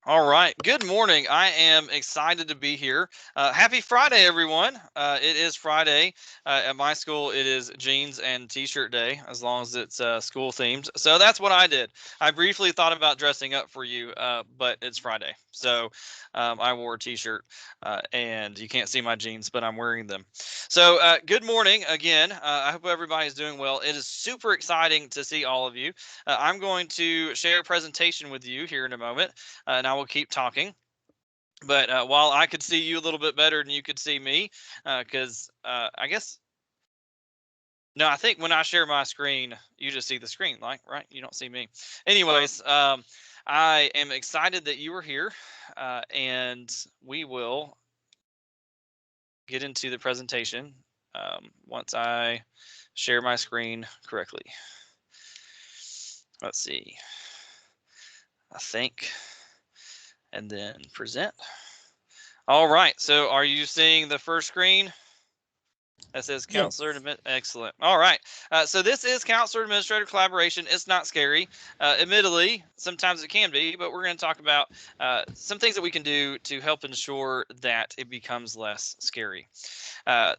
All right. Good morning. I am excited to be here. Happy Friday, everyone. It is Friday. At my school, it is jeans and t-shirt day, as long as it's school themed. So that's what I did. I briefly thought about dressing up for you, but it's Friday. So I wore a t-shirt, and you can't see my jeans, but I'm wearing them. So good morning again. I hope everybody's doing well. It is super exciting to see all of you. I'm going to share a presentation with you here in a moment, and I will keep talking. But while I could see you a little bit better than you could see me, because I guess no, I think when I share my screen, you just see the screen, like right? You don't see me. Anyways, I am excited that you are here, and we will get into the presentation once I share my screen correctly. Let's see. I think, and then present. All right. So, are you seeing the first screen? That says counselor Yes. admit. Excellent. All right. So this is counselor administrator collaboration. It's not scary. Admittedly, sometimes it can be, but we're going to talk about some things that we can do to help ensure that it becomes less scary.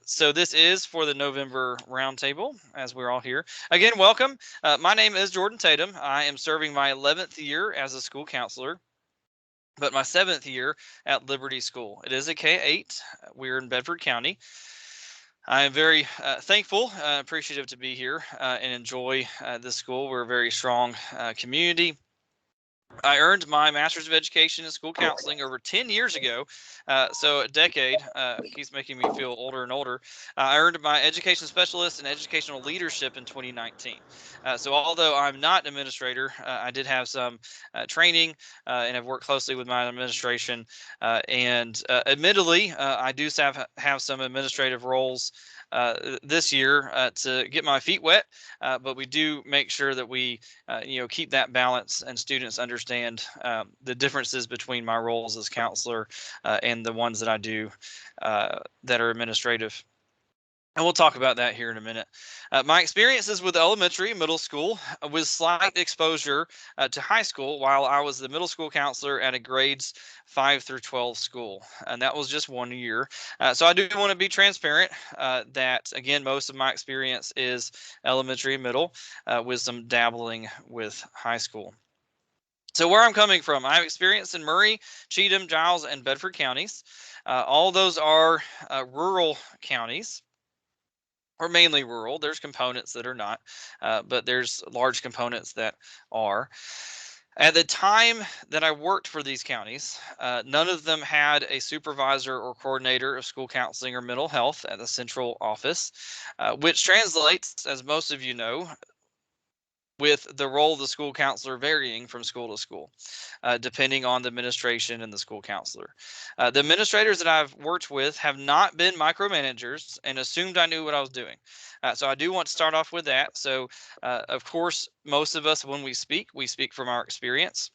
So this is for the November roundtable, as we're all here. Again, welcome. My name is Jordan Tatum. I am serving my 11th year as a school counselor, but my 7th year at Liberty School. It is a K-8. We're in Bedford County. I am very thankful, appreciative to be here and enjoy this school. We're a very strong community. I earned my Master's of Education in School Counseling over 10 years ago, so a decade. Keeps making me feel older and older. I earned my Education Specialist in Educational Leadership in 2019. So although I'm not an administrator, I did have some training and have worked closely with my administration. And admittedly, I do have some administrative roles this year to get my feet wet, but we do make sure that we keep that balance and students understand the differences between my roles as counselor and the ones that I do that are administrative. And we'll talk about that here in a minute. My experiences with elementary, middle school, with slight exposure to high school while I was the middle school counselor at a grades 5 through 12 school. And that was just 1 year. So I do want to be transparent that, again, most of my experience is elementary and middle with some dabbling with high school. So where I'm coming from, I have experience in Murray, Cheatham, Giles, and Bedford counties. All those are rural counties, or mainly rural. There's components that are not, but there's large components that are. At the time that I worked for these counties, none of them had a supervisor or coordinator of school counseling or mental health at the central office, which translates, as most of you know, with the role of the school counselor varying from school to school, depending on the administration and the school counselor. The administrators that I've worked with have not been micromanagers and assumed I knew what I was doing. So I do want to start off with that. So, of course, most of us, when we speak from our experience.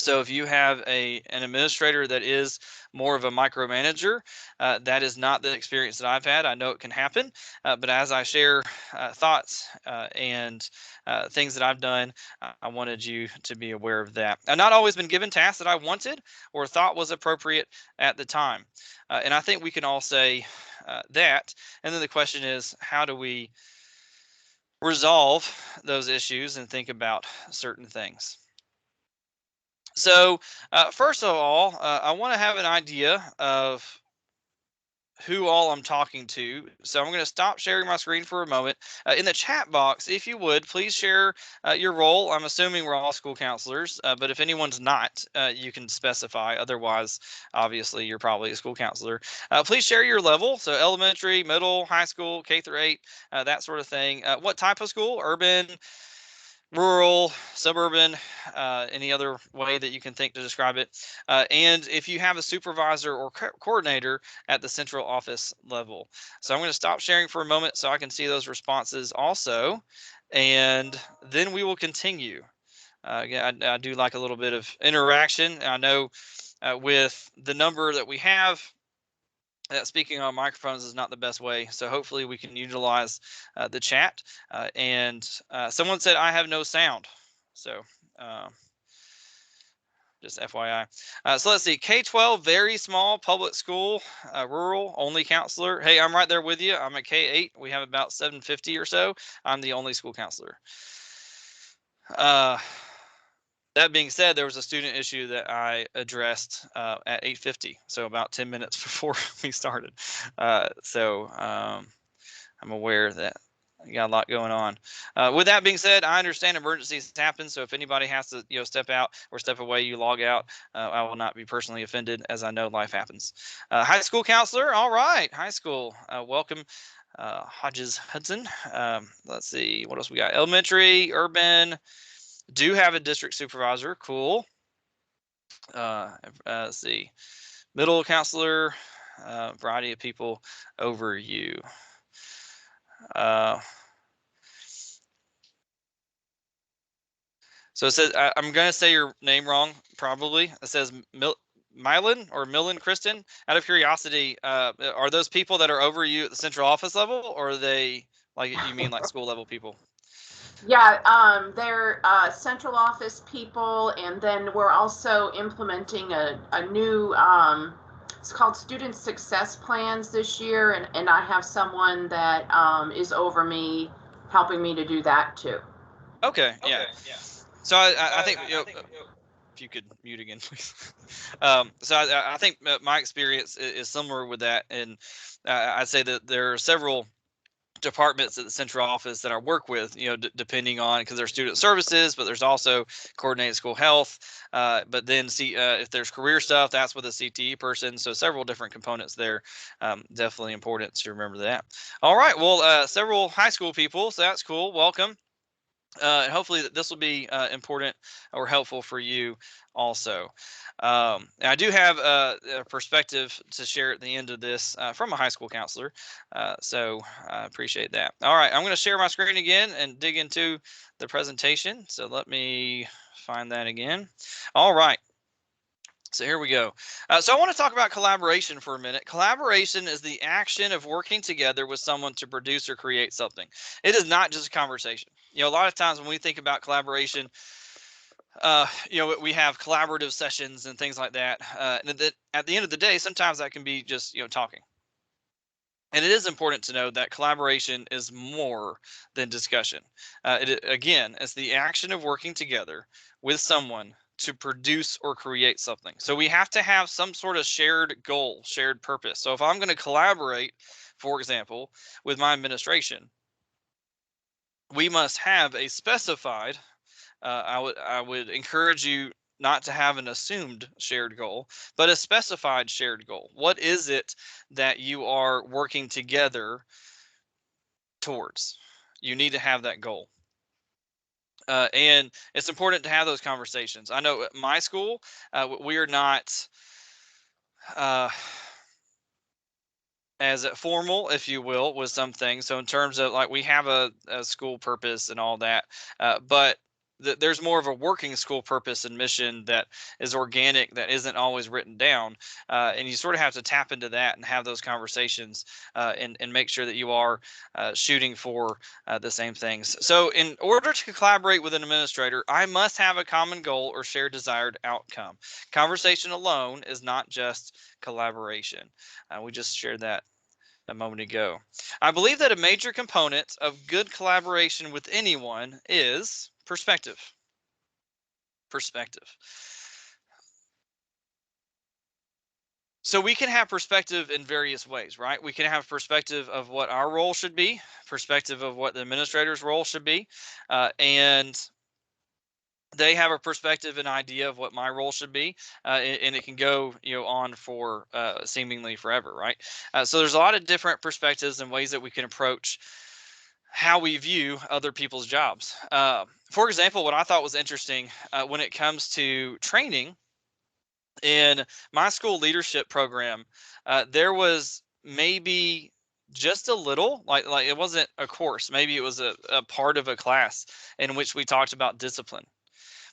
So if you have an administrator that is more of a micromanager, that is not the experience that I've had. I know it can happen, but as I share thoughts and things that I've done, I wanted you to be aware of that. I've not always been given tasks that I wanted or thought was appropriate at the time, and I think we can all say that. And then the question is, how do we resolve those issues and think about certain things? So, first of all, I want to have an idea of who all I'm talking to. So, I'm going to stop sharing my screen for a moment. In the chat box, if you would, please share your role. I'm assuming we're all school counselors, but if anyone's not, you can specify. Otherwise, obviously, you're probably a school counselor. Please share your level. So, elementary, middle, high school, K through 8, that sort of thing. What type of school? Urban, rural, suburban, any other way that you can think to describe it. And if you have a supervisor or coordinator at the central office level. So I'm going to stop sharing for a moment so I can see those responses also. And then we will continue. Again, I do like a little bit of interaction. I know with the number that we have, that speaking on microphones is not the best way. So hopefully we can utilize the chat. And someone said I have no sound. So uh, Just FYI. So let's see. K-12, very small public school, rural only counselor. Hey, I'm right there with you. I'm at K-8. We have about 750 or so. I'm the only school counselor. That being said, there was a student issue that I addressed at 8:50, so about 10 minutes before we started. I'm aware that you got a lot going on. With that being said, I understand emergencies happen, so if anybody has to, step out or step away, you log out. I will not be personally offended, as I know life happens. High school counselor, all right, high school, welcome, Hodges Hudson. Let's see, what else we got? Elementary, urban, do have a district supervisor, cool. Let's see, middle counselor, variety of people over you. So it says, I'm going to say your name wrong, probably. It says Millen Kristen. Out of curiosity, are those people that are over you at the central office level, or are they, like, you mean like school level people? Yeah, they're central office people, and then we're also implementing a new, it's called Student Success Plans this year, and I have someone that is over me, helping me to do that too. Okay, yeah. So I think, if you could mute again, please. So I think my experience is similar with that, and I'd say that there are several departments at the central office that I work with, depending on, because there's student services, but there's also coordinated school health. But then if there's career stuff, that's with a CTE person. So several different components there. Definitely important to remember that. All right. Well, several high school people. So that's cool. Welcome. And hopefully this will be important or helpful for you also. I do have a perspective to share at the end of this from a high school counselor, so I appreciate that. All right, I'm going to share my screen again and dig into the presentation. So let me find that again. All right. So here we go. So I want to talk about collaboration for a minute. Collaboration is the action of working together with someone to produce or create something. It is not just a conversation. A lot of times when we think about collaboration, we have collaborative sessions and things like that. And that at the end of the day, sometimes that can be just, talking. And it is important to know that collaboration is more than discussion. Again, it's the action of working together with someone to produce or create something. So we have to have some sort of shared goal, shared purpose. So if I'm going to collaborate, for example, with my administration, we must have a specified, I would encourage you not to have an assumed shared goal, but a specified shared goal. What is it that you are working together towards? You need to have that goal. And it's important to have those conversations. I know at my school, we are not uh, as formal, if you will, with some things. So in terms of, like, we have a school purpose and all that, but there's more of a working school purpose and mission that is organic, that isn't always written down, and you sort of have to tap into that and have those conversations, and make sure that you are shooting for the same things. So in order to collaborate with an administrator, I must have a common goal or shared desired outcome. Conversation alone is not just collaboration. We just shared that a moment ago. I believe that a major component of good collaboration with anyone is perspective. Perspective. So we can have perspective in various ways, right? We can have perspective of what our role should be, perspective of what the administrator's role should be, and they have a perspective and idea of what my role should be, and it can go on for seemingly forever, right? So there's a lot of different perspectives and ways that we can approach how we view other people's jobs. For example, what I thought was interesting when it comes to training in my school leadership program, there was maybe just a little, like it wasn't a course, maybe it was a part of a class in which we talked about discipline.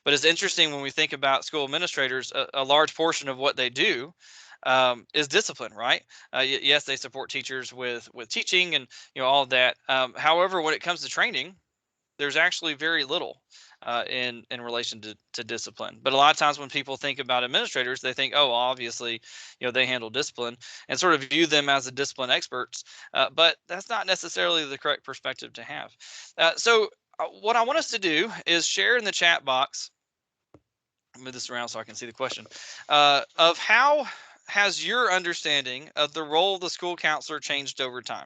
But it's interesting when we think about school administrators, a large portion of what they do is discipline, right? Yes, they support teachers with teaching and all of that. However, when it comes to training, there's actually very little in relation to discipline. But a lot of times when people think about administrators, they think, oh, well, obviously, they handle discipline and sort of view them as the discipline experts. But that's not necessarily the correct perspective to have. So what I want us to do is share in the chat box. Move this around so I can see the question of how has your understanding of the role of the school counselor changed over time?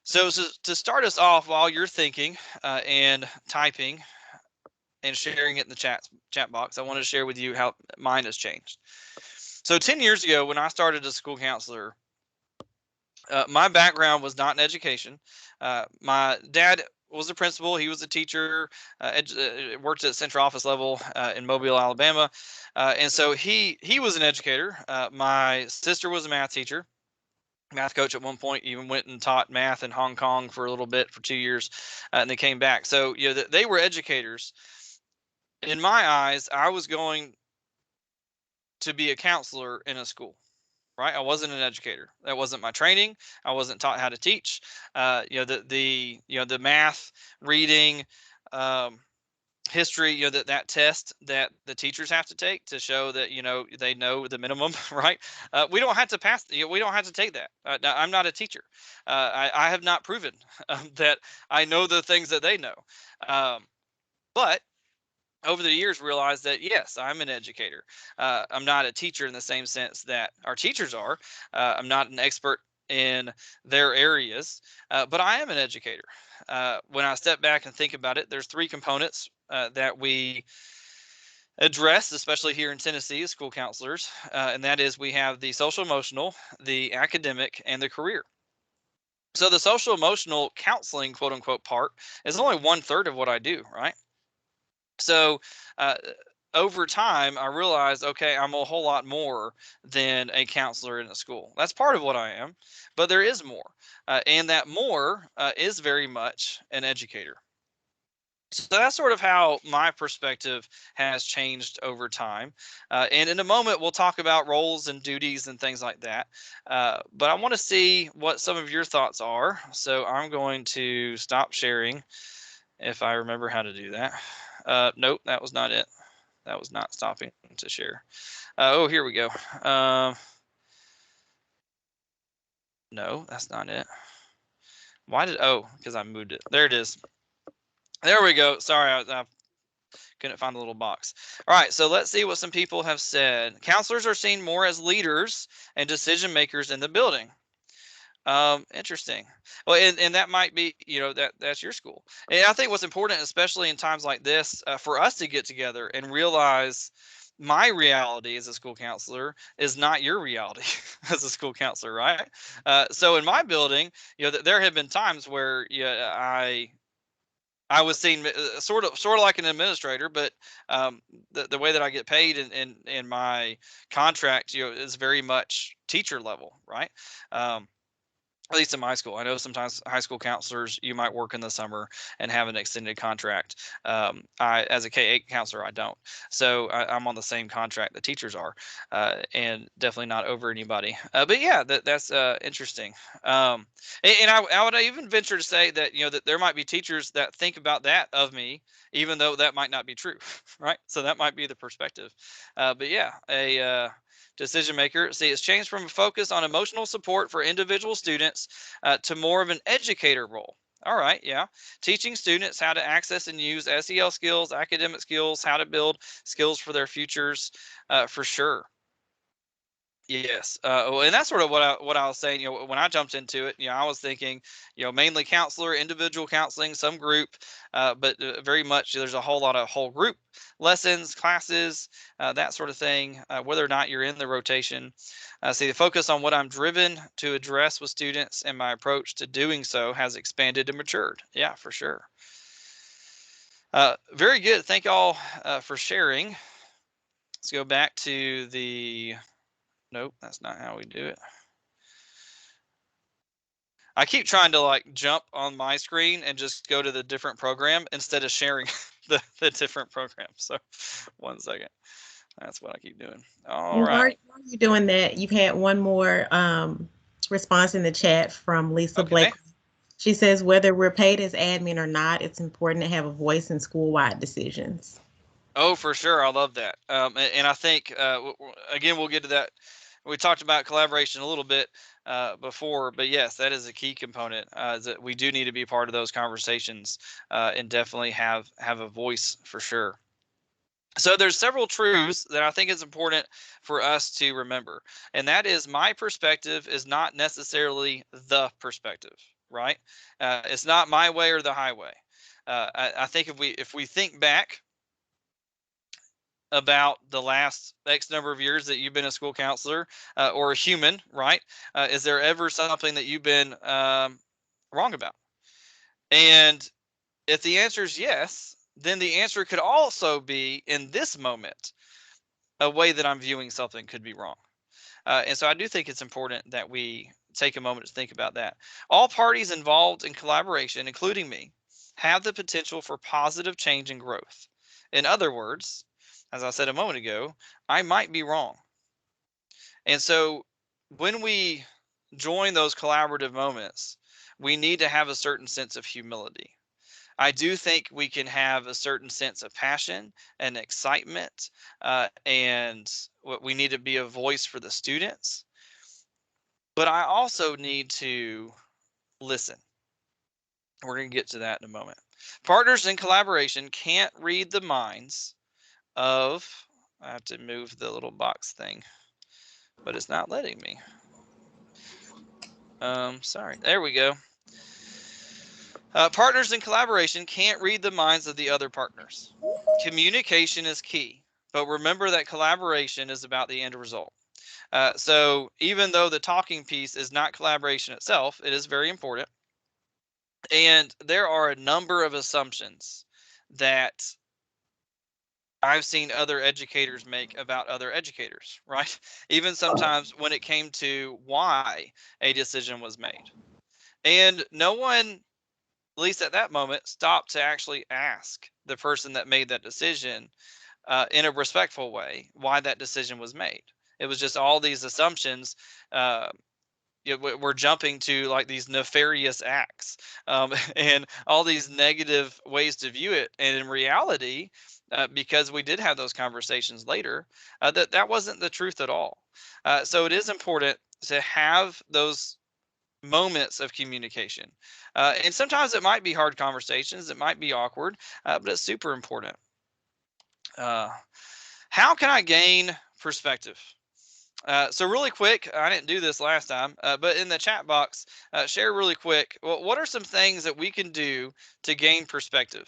So to start us off, while you're thinking and typing and sharing it in the chat box, I want to share with you how mine has changed. So 10 years ago, when I started as a school counselor, my background was not in education. My dad was a principal. He was a teacher, worked at central office level in Mobile, Alabama. And so he was an educator. My sister was a math teacher, math coach at one point, even went and taught math in Hong Kong for a little bit for 2 years, and they came back. So, they were educators. In my eyes, I was going to be a counselor in a school. Right, I wasn't an educator. That wasn't my training. I wasn't taught how to teach. The math, reading, um, history. That test that the teachers have to take to show that they know the minimum. Right. We don't have to pass. We don't have to take that. I'm not a teacher. I have not proven that I know the things that they know. But over the years realized that yes, I'm an educator. I'm not a teacher in the same sense that our teachers are. I'm not an expert in their areas, but I am an educator. When I step back and think about it, there's three components that we address, especially here in Tennessee as school counselors, and that is we have the social emotional, the academic, and the career. So the social emotional counseling, quote unquote, part is only 1/3 of what I do, right? So uh, over time, I realized, okay, I'm a whole lot more than a counselor in a school. That's part of what I am, but there is more. And that more is very much an educator. So that's sort of how my perspective has changed over time. And in a moment, we'll talk about roles and duties and things like that. But I want to see what some of your thoughts are. So I'm going to stop sharing if I remember how to do that. Nope, that was not it. That was not stopping to share. Oh, here we go. No, that's not it. Why did, because I moved it. There it is. There we go. Sorry, I couldn't find the little box. All right, so let's see what some people have said. Counselors are seen more as leaders and decision makers in the building. Interesting. Well, and that might be, that's your school. And I think what's important, especially in times like this, for us to get together and realize my reality as a school counselor is not your reality as a school counselor, right? So in my building, there have been times where I was seen sort of like an administrator, but the way that I get paid in my contract, is very much teacher level, right? At least in my school. I know sometimes high school counselors, you might work in the summer and have an extended contract. As a K-8 counselor, I don't. So I'm on the same contract the teachers are, and definitely not over anybody. But yeah, that's interesting. And I would even venture to say that, that there might be teachers that think about that of me, even though that might not be true, right? So that might be the perspective. But yeah, a decision maker. See, it's changed from a focus on emotional support for individual students to more of an educator role. All right, yeah. Teaching students how to access and use SEL skills, academic skills, how to build skills for their futures, for sure. Yes, and that's sort of what I was saying. When I jumped into it, I was thinking, mainly counselor, individual counseling, some group, but very much there's a whole lot of whole group lessons, classes, that sort of thing. Whether or not you're in the rotation, see the focus on what I'm driven to address with students and my approach to doing so has expanded and matured. Yeah, for sure. Very good. Thank y'all for sharing. Let's go back to the. Nope, that's not how we do it. I keep trying to like jump on my screen and just go to the different program instead of sharing the different program. So 1 second. That's what I keep doing. All right. While you're doing that, you've had one more response in the chat from Lisa Okay. Blake. She says whether we're paid as admin or not, it's important to have a voice in school-wide decisions. Oh, for sure. I love that. And I think, again, we'll get to that. We talked about collaboration a little bit before, but yes, that is a key component. Is that we do need to be part of those conversations and definitely have a voice for sure. So there's several truths that I think is important for us to remember, and that is my perspective is not necessarily the perspective, right? It's not my way or the highway. I think if we think back about the last X number of years that you've been a school counselor or a human, right? Is there ever something that you've been wrong about? And if the answer is yes, then the answer could also be in this moment, a way that I'm viewing something could be wrong. And so I do think it's important that we take a moment to think about that. All parties involved in collaboration, including me, have the potential for positive change and growth. In other words, as I said a moment ago, I might be wrong. And so when we join those collaborative moments, we need to have a certain sense of humility. I do think we can have a certain sense of passion and excitement, and what we need to be a voice for the students. But I also need to listen. We're going to get to that in a moment. Partners in collaboration can't read the minds of, I have to move the little box thing, but it's not letting me. Sorry. There we go. Partners in collaboration can't read the minds of the other partners. Communication is key, but remember that collaboration is about the end result. So even though the talking piece is not collaboration itself, it is very important. And there are a number of assumptions that I've seen other educators make about other educators, right? Even sometimes when it came to why a decision was made. And no one, at least at that moment, stopped to actually ask the person that made that decision in a respectful way why that decision was made. It was just all these assumptions. We're jumping to like these nefarious acts and all these negative ways to view it. And in reality, because we did have those conversations later, that wasn't the truth at all. So it is important to have those moments of communication. And sometimes it might be hard conversations, it might be awkward, but it's super important. Uh, how can I gain perspective? So really quick, I didn't do this last time, but in the chat box, share really quick. Well, what are some things that we can do to gain perspective?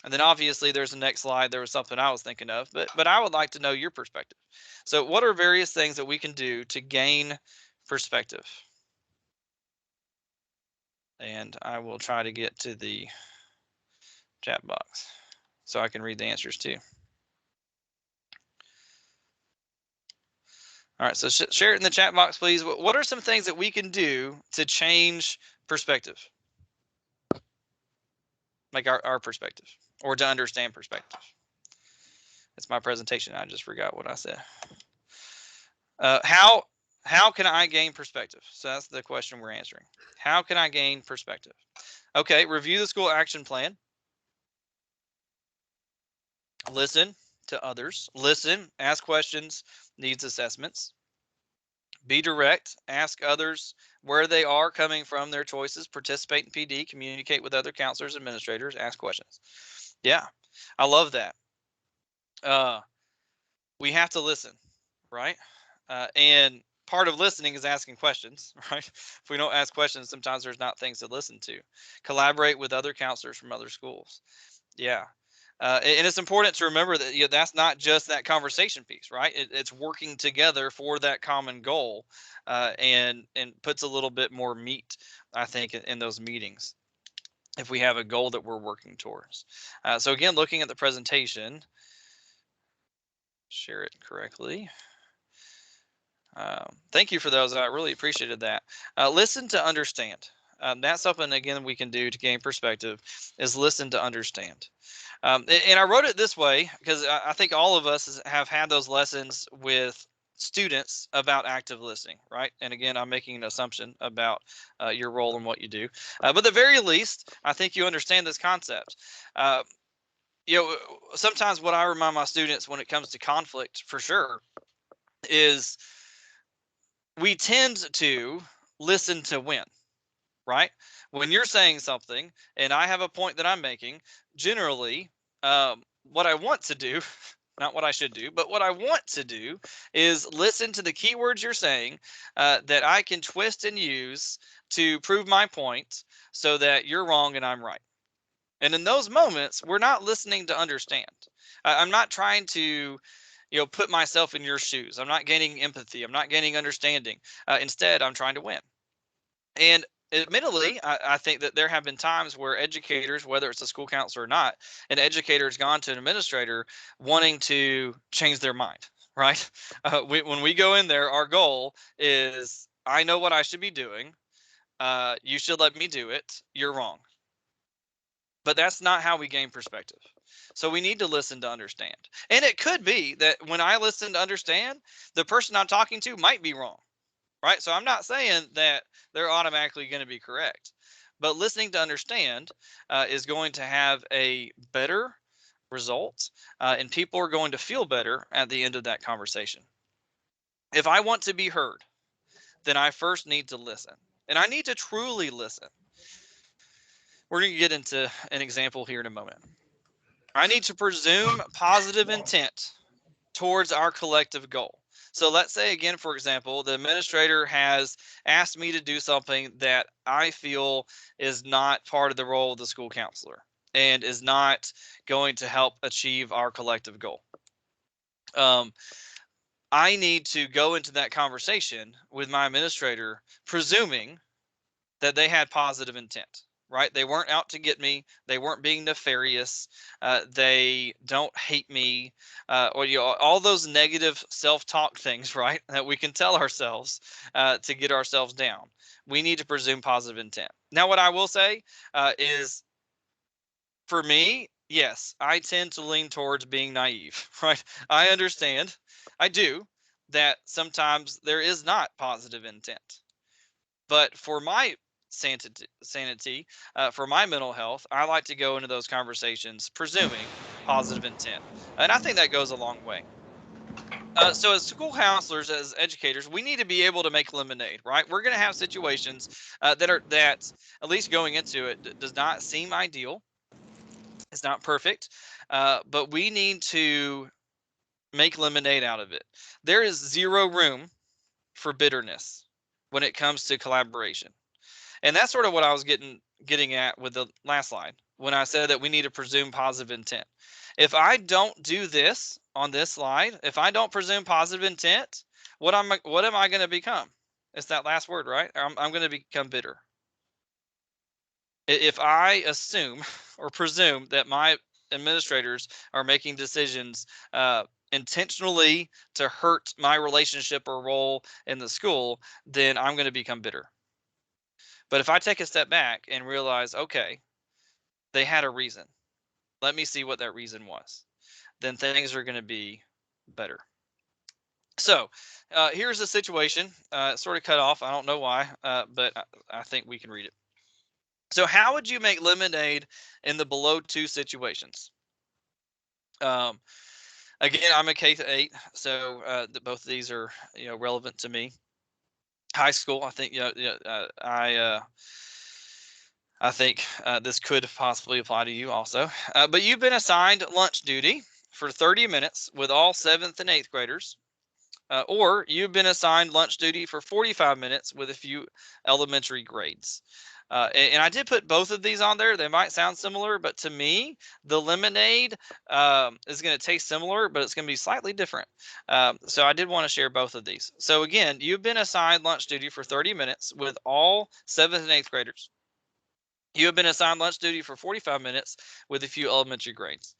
And then obviously there's the next slide. There was something I was thinking of, but I would like to know your perspective. So what are various things that we can do to gain perspective? And I will try to get to the chat box so I can read the answers too. All right, so share it in the chat box, please. What are some things that we can do to change perspective? Like our perspective, or to understand perspective. It's my presentation. I just forgot what I said. How can I gain perspective? So that's the question we're answering. How can I gain perspective? Okay, review the school action plan. Listen to others. Listen, ask questions, needs assessments. Be direct. Ask others where they are coming from, their choices. Participate in PD. Communicate with other counselors, administrators. Ask questions. Yeah, I love that. We have to listen, right? And part of listening is asking questions, right? If we don't ask questions, sometimes there's not things to listen to. Collaborate with other counselors from other schools. Yeah. And it's important to remember that that's not just that conversation piece, right? It's working together for that common goal, and puts a little bit more meat, I think, in those meetings if we have a goal that we're working towards. So again, looking at the presentation, share it correctly. Thank you for those. I really appreciated that. Listen to understand. That's something, again, we can do to gain perspective, is listen to understand. And I wrote it this way because I think all of us have had those lessons with students about active listening, right? And again, I'm making an assumption about your role and what you do. But at the very least, I think you understand this concept. Uh, Sometimes what I remind my students when it comes to conflict, for sure, is we tend to listen to win, right? When you're saying something and I have a point that I'm making, generally, what I want to do, not what I should do, but what I want to do is listen to the keywords you're saying that I can twist and use to prove my point so that you're wrong and I'm right. And in those moments, we're not listening to understand. I'm not trying to, put myself in your shoes. I'm not gaining empathy. I'm not gaining understanding. Instead, I'm trying to win. And admittedly, I think that there have been times where educators, whether it's a school counselor or not, an educator has gone to an administrator wanting to change their mind, right? When we go in there, our goal is, I know what I should be doing. You should let me do it. You're wrong. But that's not how we gain perspective. So we need to listen to understand. And it could be that when I listen to understand, the person I'm talking to might be wrong, right? So I'm not saying that they're automatically going to be correct, but listening to understand is going to have a better result, and people are going to feel better at the end of that conversation. If I want to be heard, then I first need to listen, and I need to truly listen. We're going to get into an example here in a moment. I need to presume positive intent towards our collective goal. So let's say again, for example, the administrator has asked me to do something that I feel is not part of the role of the school counselor and is not going to help achieve our collective goal. I need to go into that conversation with my administrator, presuming that they had positive intent, right? They weren't out to get me. They weren't being nefarious. They don't hate me, or all those negative self-talk things, right? That we can tell ourselves to get ourselves down. We need to presume positive intent. Now, what I will say is, for me, yes, I tend to lean towards being naive, right? I understand, I do, that sometimes there is not positive intent. But for my sanity, for my mental health, I like to go into those conversations presuming positive intent, and I think that goes a long way. So, as school counselors, as educators, we need to be able to make lemonade, right? We're going to have situations that, at least going into it, does not seem ideal. It's not perfect, but we need to make lemonade out of it. There is zero room for bitterness when it comes to collaboration. And that's sort of what I was getting at with the last slide when I said that we need to presume positive intent. If I don't do this on this slide, if I don't presume positive intent, what am I going to become? It's that last word, right? I'm going to become bitter. If I assume or presume that my administrators are making decisions intentionally to hurt my relationship or role in the school, then I'm going to become bitter. But if I take a step back and realize, okay, they had a reason. Let me see what that reason was. Then things are going to be better. So here's the situation. Sort of cut off. I don't know why, but I think we can read it. So how would you make lemonade in the below two situations? Um, Again, I'm a K-8, so both of these are relevant to me. High school, I think I think this could possibly apply to you also. But you've been assigned lunch duty for 30 minutes with all 7th and 8th graders, or you've been assigned lunch duty for 45 minutes with a few elementary grades. And I did put both of these on there. They might sound similar, but to me, the lemonade is going to taste similar, but it's going to be slightly different. So I did want to share both of these. So again, you've been assigned lunch duty for 30 minutes with all 7th and 8th graders. You have been assigned lunch duty for 45 minutes with a few elementary grades.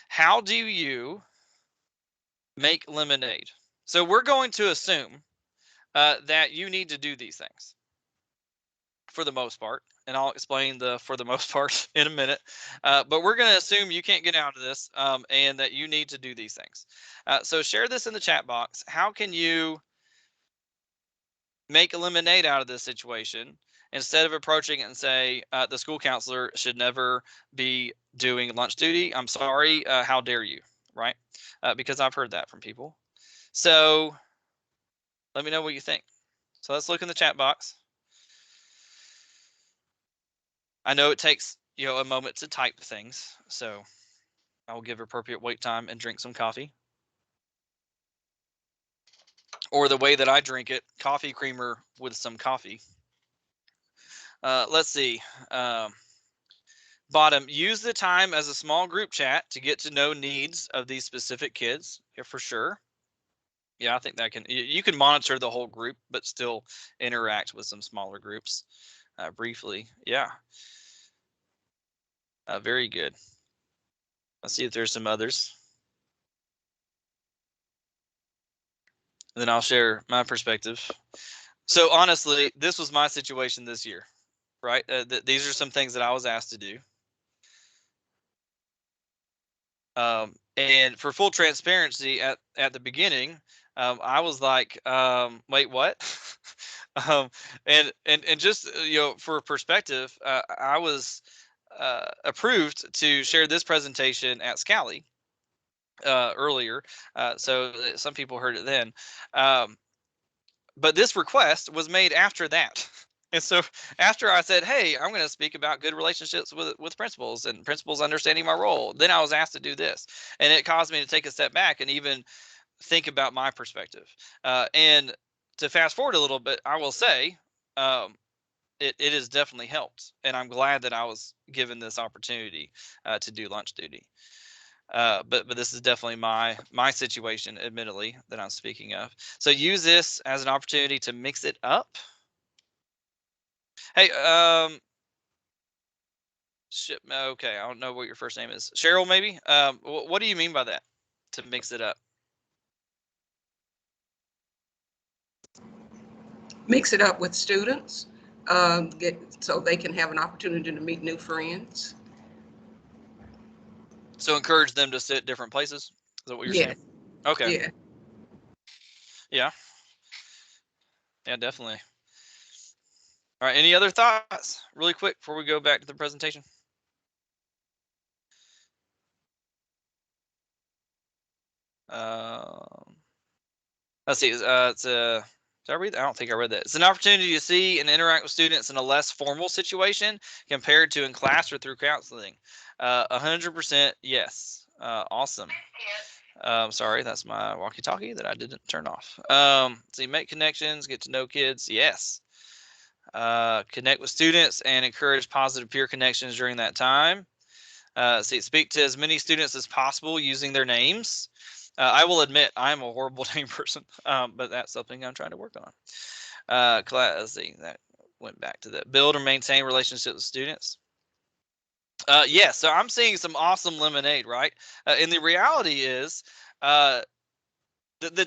How do you make lemonade? So we're going to assume that you need to do these things. for the most part, and I'll explain the for the most part in a minute. But we're going to assume you can't get out of this, and that you need to do these things. So share this in the chat box. How can you make a lemonade out of this situation instead of approaching it and say the school counselor should never be doing lunch duty? I'm sorry. How dare you? Right? Because I've heard that from people. So let me know what you think. So let's look in the chat box. I know it takes a moment to type things, so I will give appropriate wait time and drink some coffee. Or the way that I drink it, coffee creamer with some coffee. Let's see. Bottom, use the time as a small group chat to get to know needs of these specific kids. Yeah, for sure. Yeah, I think that you can monitor the whole group, but still interact with some smaller groups briefly. Yeah. Very good. Let's see if there's some others. And then I'll share my perspective. So honestly, this was my situation this year, right? These are some things that I was asked to do. And for full transparency, at the beginning, I was like, wait, what? um, and just for perspective, I was approved to share this presentation at Scally earlier, so some people heard it then. But this request was made after that. And so after I said, hey, I'm going to speak about good relationships with principals and principals understanding my role, then I was asked to do this. And it caused me to take a step back and even think about my perspective. And to fast forward a little bit, I will say it has definitely helped. And I'm glad that I was given this opportunity to do lunch duty. But this is definitely my situation, admittedly, that I'm speaking of. So use this as an opportunity to mix it up. Hey, okay, I don't know what your first name is. Cheryl, maybe. What do you mean by that? To mix it up? Mix it up with students, so they can have an opportunity to meet new friends. So encourage them to sit different places. Is that what you're saying? Okay. Yeah. Yeah. Yeah, definitely. All right. Any other thoughts, really quick, before we go back to the presentation? Let's see. It's a. Did I read that? I don't think I read that. It's an opportunity to see and interact with students in a less formal situation compared to in class or through counseling. 100% yes. Awesome. Sorry, that's my walkie-talkie that I didn't turn off. See, make connections, get to know kids. Yes. Connect with students and encourage positive peer connections during that time. Speak to as many students as possible using their names. I will admit I am a horrible name person, but that's something I'm trying to work on. Let's see, that went back to that. Build or maintain relationships with students. Yeah, so I'm seeing some awesome lemonade, right? And the reality is, the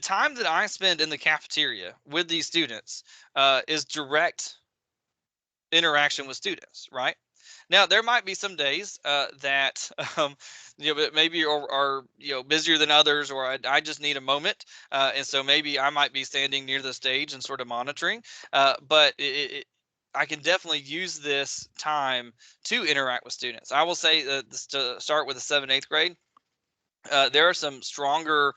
time that I spend in the cafeteria with these students is direct interaction with students, right? Now, there might be some days that maybe are busier than others, or I just need a moment, and so maybe I might be standing near the stage and sort of monitoring. But I can definitely use this time to interact with students. I will say to start with the 7th, 8th grade, there are some stronger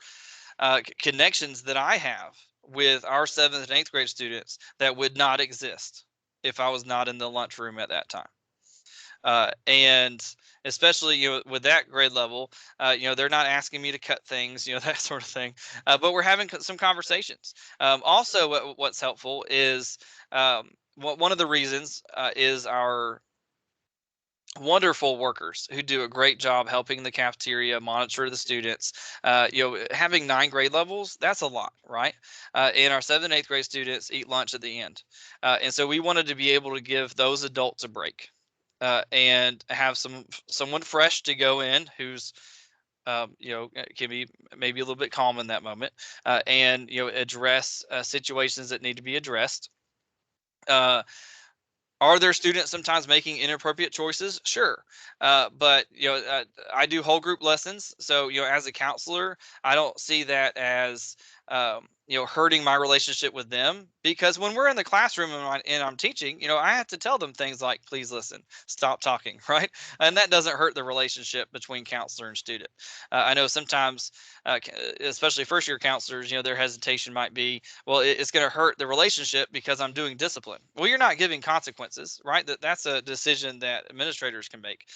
connections that I have with our 7th and 8th grade students that would not exist if I was not in the lunchroom at that time. And especially with that grade level, they're not asking me to cut things, that sort of thing. But we're having some conversations. Also, what's helpful is one of the reasons is our wonderful workers who do a great job helping the cafeteria monitor the students. Having 9 grade levels, that's a lot, right? And our 7th and 8th grade students eat lunch at the end, and so we wanted to be able to give those adults a break. And have someone fresh to go in who's can be maybe a little bit calm in that moment, and address situations that need to be addressed. Are there students sometimes making inappropriate choices? Sure. But I do whole group lessons. So, as a counselor, I don't see that as, hurting my relationship with them, because when we're in the classroom and I'm teaching, I have to tell them things like, please listen, stop talking, right? And that doesn't hurt the relationship between counselor and student. I know sometimes, especially first year counselors, their hesitation might be, well, it's going to hurt the relationship because I'm doing discipline. Well, you're not giving consequences, right? That's a decision that administrators can make.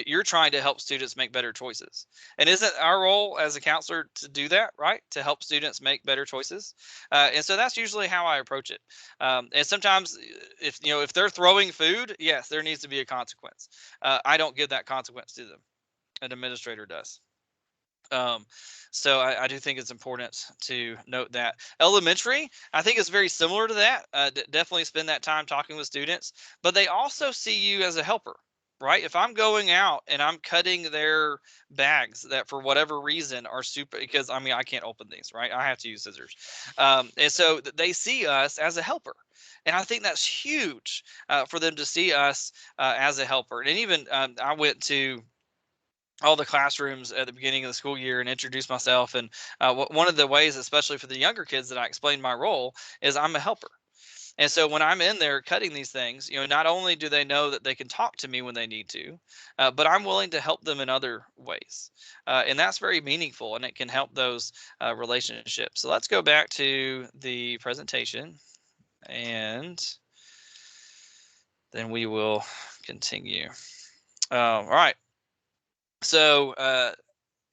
You're trying to help students make better choices. And isn't our role as a counselor to do that, right? To help students make better choices. And so that's usually how I approach it. And sometimes if they're throwing food, yes, there needs to be a consequence. I don't give that consequence to them. An administrator does. Um, so I do think it's important to note that. Elementary, I think it's very similar to that. Definitely spend that time talking with students, but they also see you as a helper, right? If I'm going out and I'm cutting their bags that for whatever reason are super, because I can't open these, right? I have to use scissors. And so they see us as a helper. And I think that's huge for them to see us as a helper. And even I went to all the classrooms at the beginning of the school year and introduce myself. And one of the ways, especially for the younger kids, that I explained my role is I'm a helper. And so when I'm in there cutting these things, not only do they know that they can talk to me when they need to, but I'm willing to help them in other ways. And that's very meaningful, and it can help those relationships. So let's go back to the presentation, and then we will continue. All right. So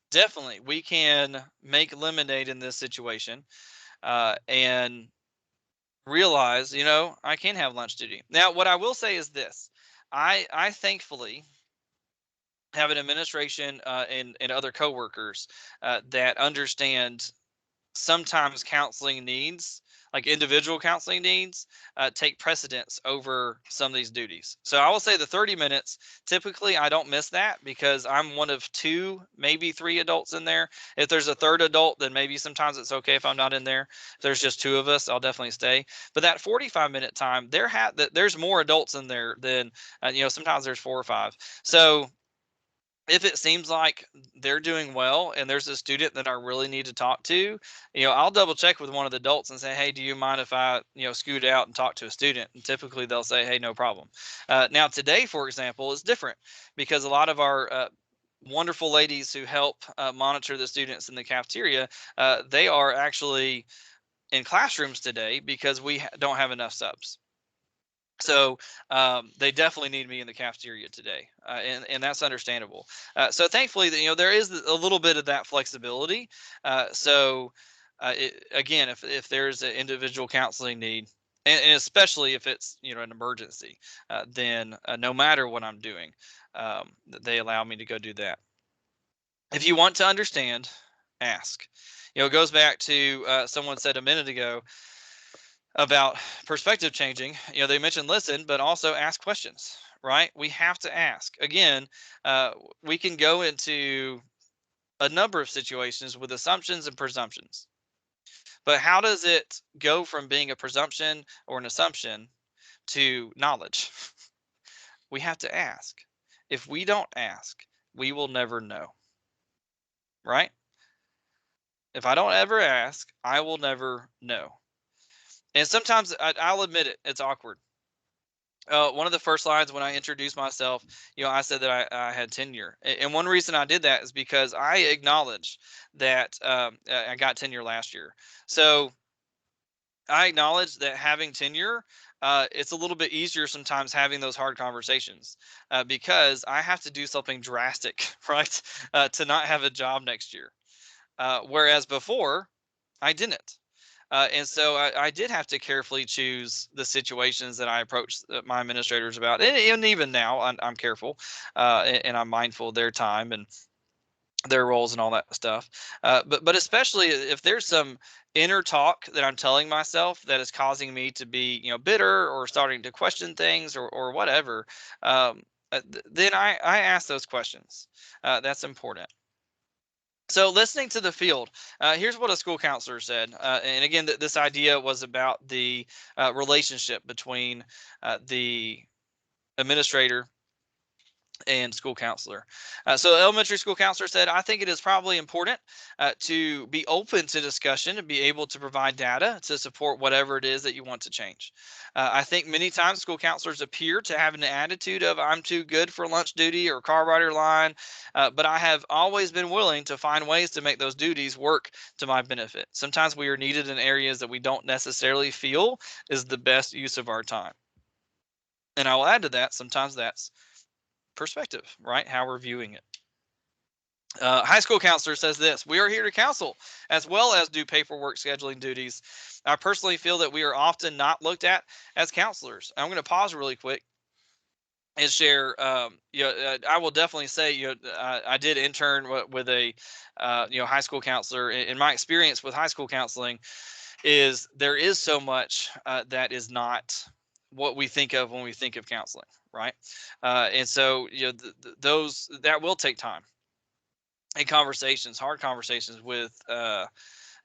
definitely, we can make lemonade in this situation, and realize, I can have lunch duty. Now, what I will say is this: I thankfully have an administration and other coworkers that understand sometimes counseling needs, like individual counseling needs, take precedence over some of these duties. So I will say the 30 minutes, typically I don't miss that because I'm one of two, maybe three adults in there. If there's a third adult, then maybe sometimes it's okay if I'm not in there. If there's just two of us, I'll definitely stay. But that 45-minute time, there's more adults in there than, sometimes there's 4 or 5. So if it seems like they're doing well and there's a student that I really need to talk to, I'll double check with one of the adults and say, hey, do you mind if I, scoot out and talk to a student? And typically they'll say, hey, no problem. Now today, for example, is different because a lot of our wonderful ladies who help monitor the students in the cafeteria, they are actually in classrooms today because we don't have enough subs. So they definitely need me in the cafeteria today, and that's understandable. So thankfully, there is a little bit of that flexibility. Again, if there's an individual counseling need, and especially if it's an emergency, then no matter what I'm doing, they allow me to go do that. If you want to understand, ask. It goes back to someone said a minute ago about perspective changing. They mentioned listen, but also ask questions, right? We have to ask. Again, we can go into a number of situations with assumptions and presumptions. But how does it go from being a presumption or an assumption to knowledge? We have to ask. If we don't ask, we will never know, right? If I don't ever ask, I will never know. And sometimes I'll admit it, it's awkward. One of the first lines when I introduced myself, I said that I had tenure. And one reason I did that is because I acknowledge that I got tenure last year. So I acknowledge that having tenure, it's a little bit easier sometimes having those hard conversations because I have to do something drastic, right, to not have a job next year. Whereas before, I didn't. And so I did have to carefully choose the situations that I approach my administrators about. And even now, I'm careful and I'm mindful of their time and their roles and all that stuff. But especially if there's some inner talk that I'm telling myself that is causing me to be, bitter or starting to question things or whatever, then I ask those questions. That's important. So listening to the field, here's what a school counselor said. And again, this idea was about the relationship between the administrator, and school counselor. So the elementary school counselor said, I think it is probably important to be open to discussion and be able to provide data to support whatever it is that you want to change. I think many times school counselors appear to have an attitude of I'm too good for lunch duty or car rider line, but I have always been willing to find ways to make those duties work to my benefit. Sometimes we are needed in areas that we don't necessarily feel is the best use of our time. And I will add to that, sometimes that's perspective, right? How we're viewing it. High school counselor says this: we are here to counsel as well as do paperwork scheduling duties. I personally feel that we are often not looked at as counselors. I'm going to pause really quick and share. I will definitely say, I did intern with a, high school counselor. In my experience with high school counseling, is there is so much that is not what we think of when we think of counseling, right? And so, those that will take time and conversations, hard conversations with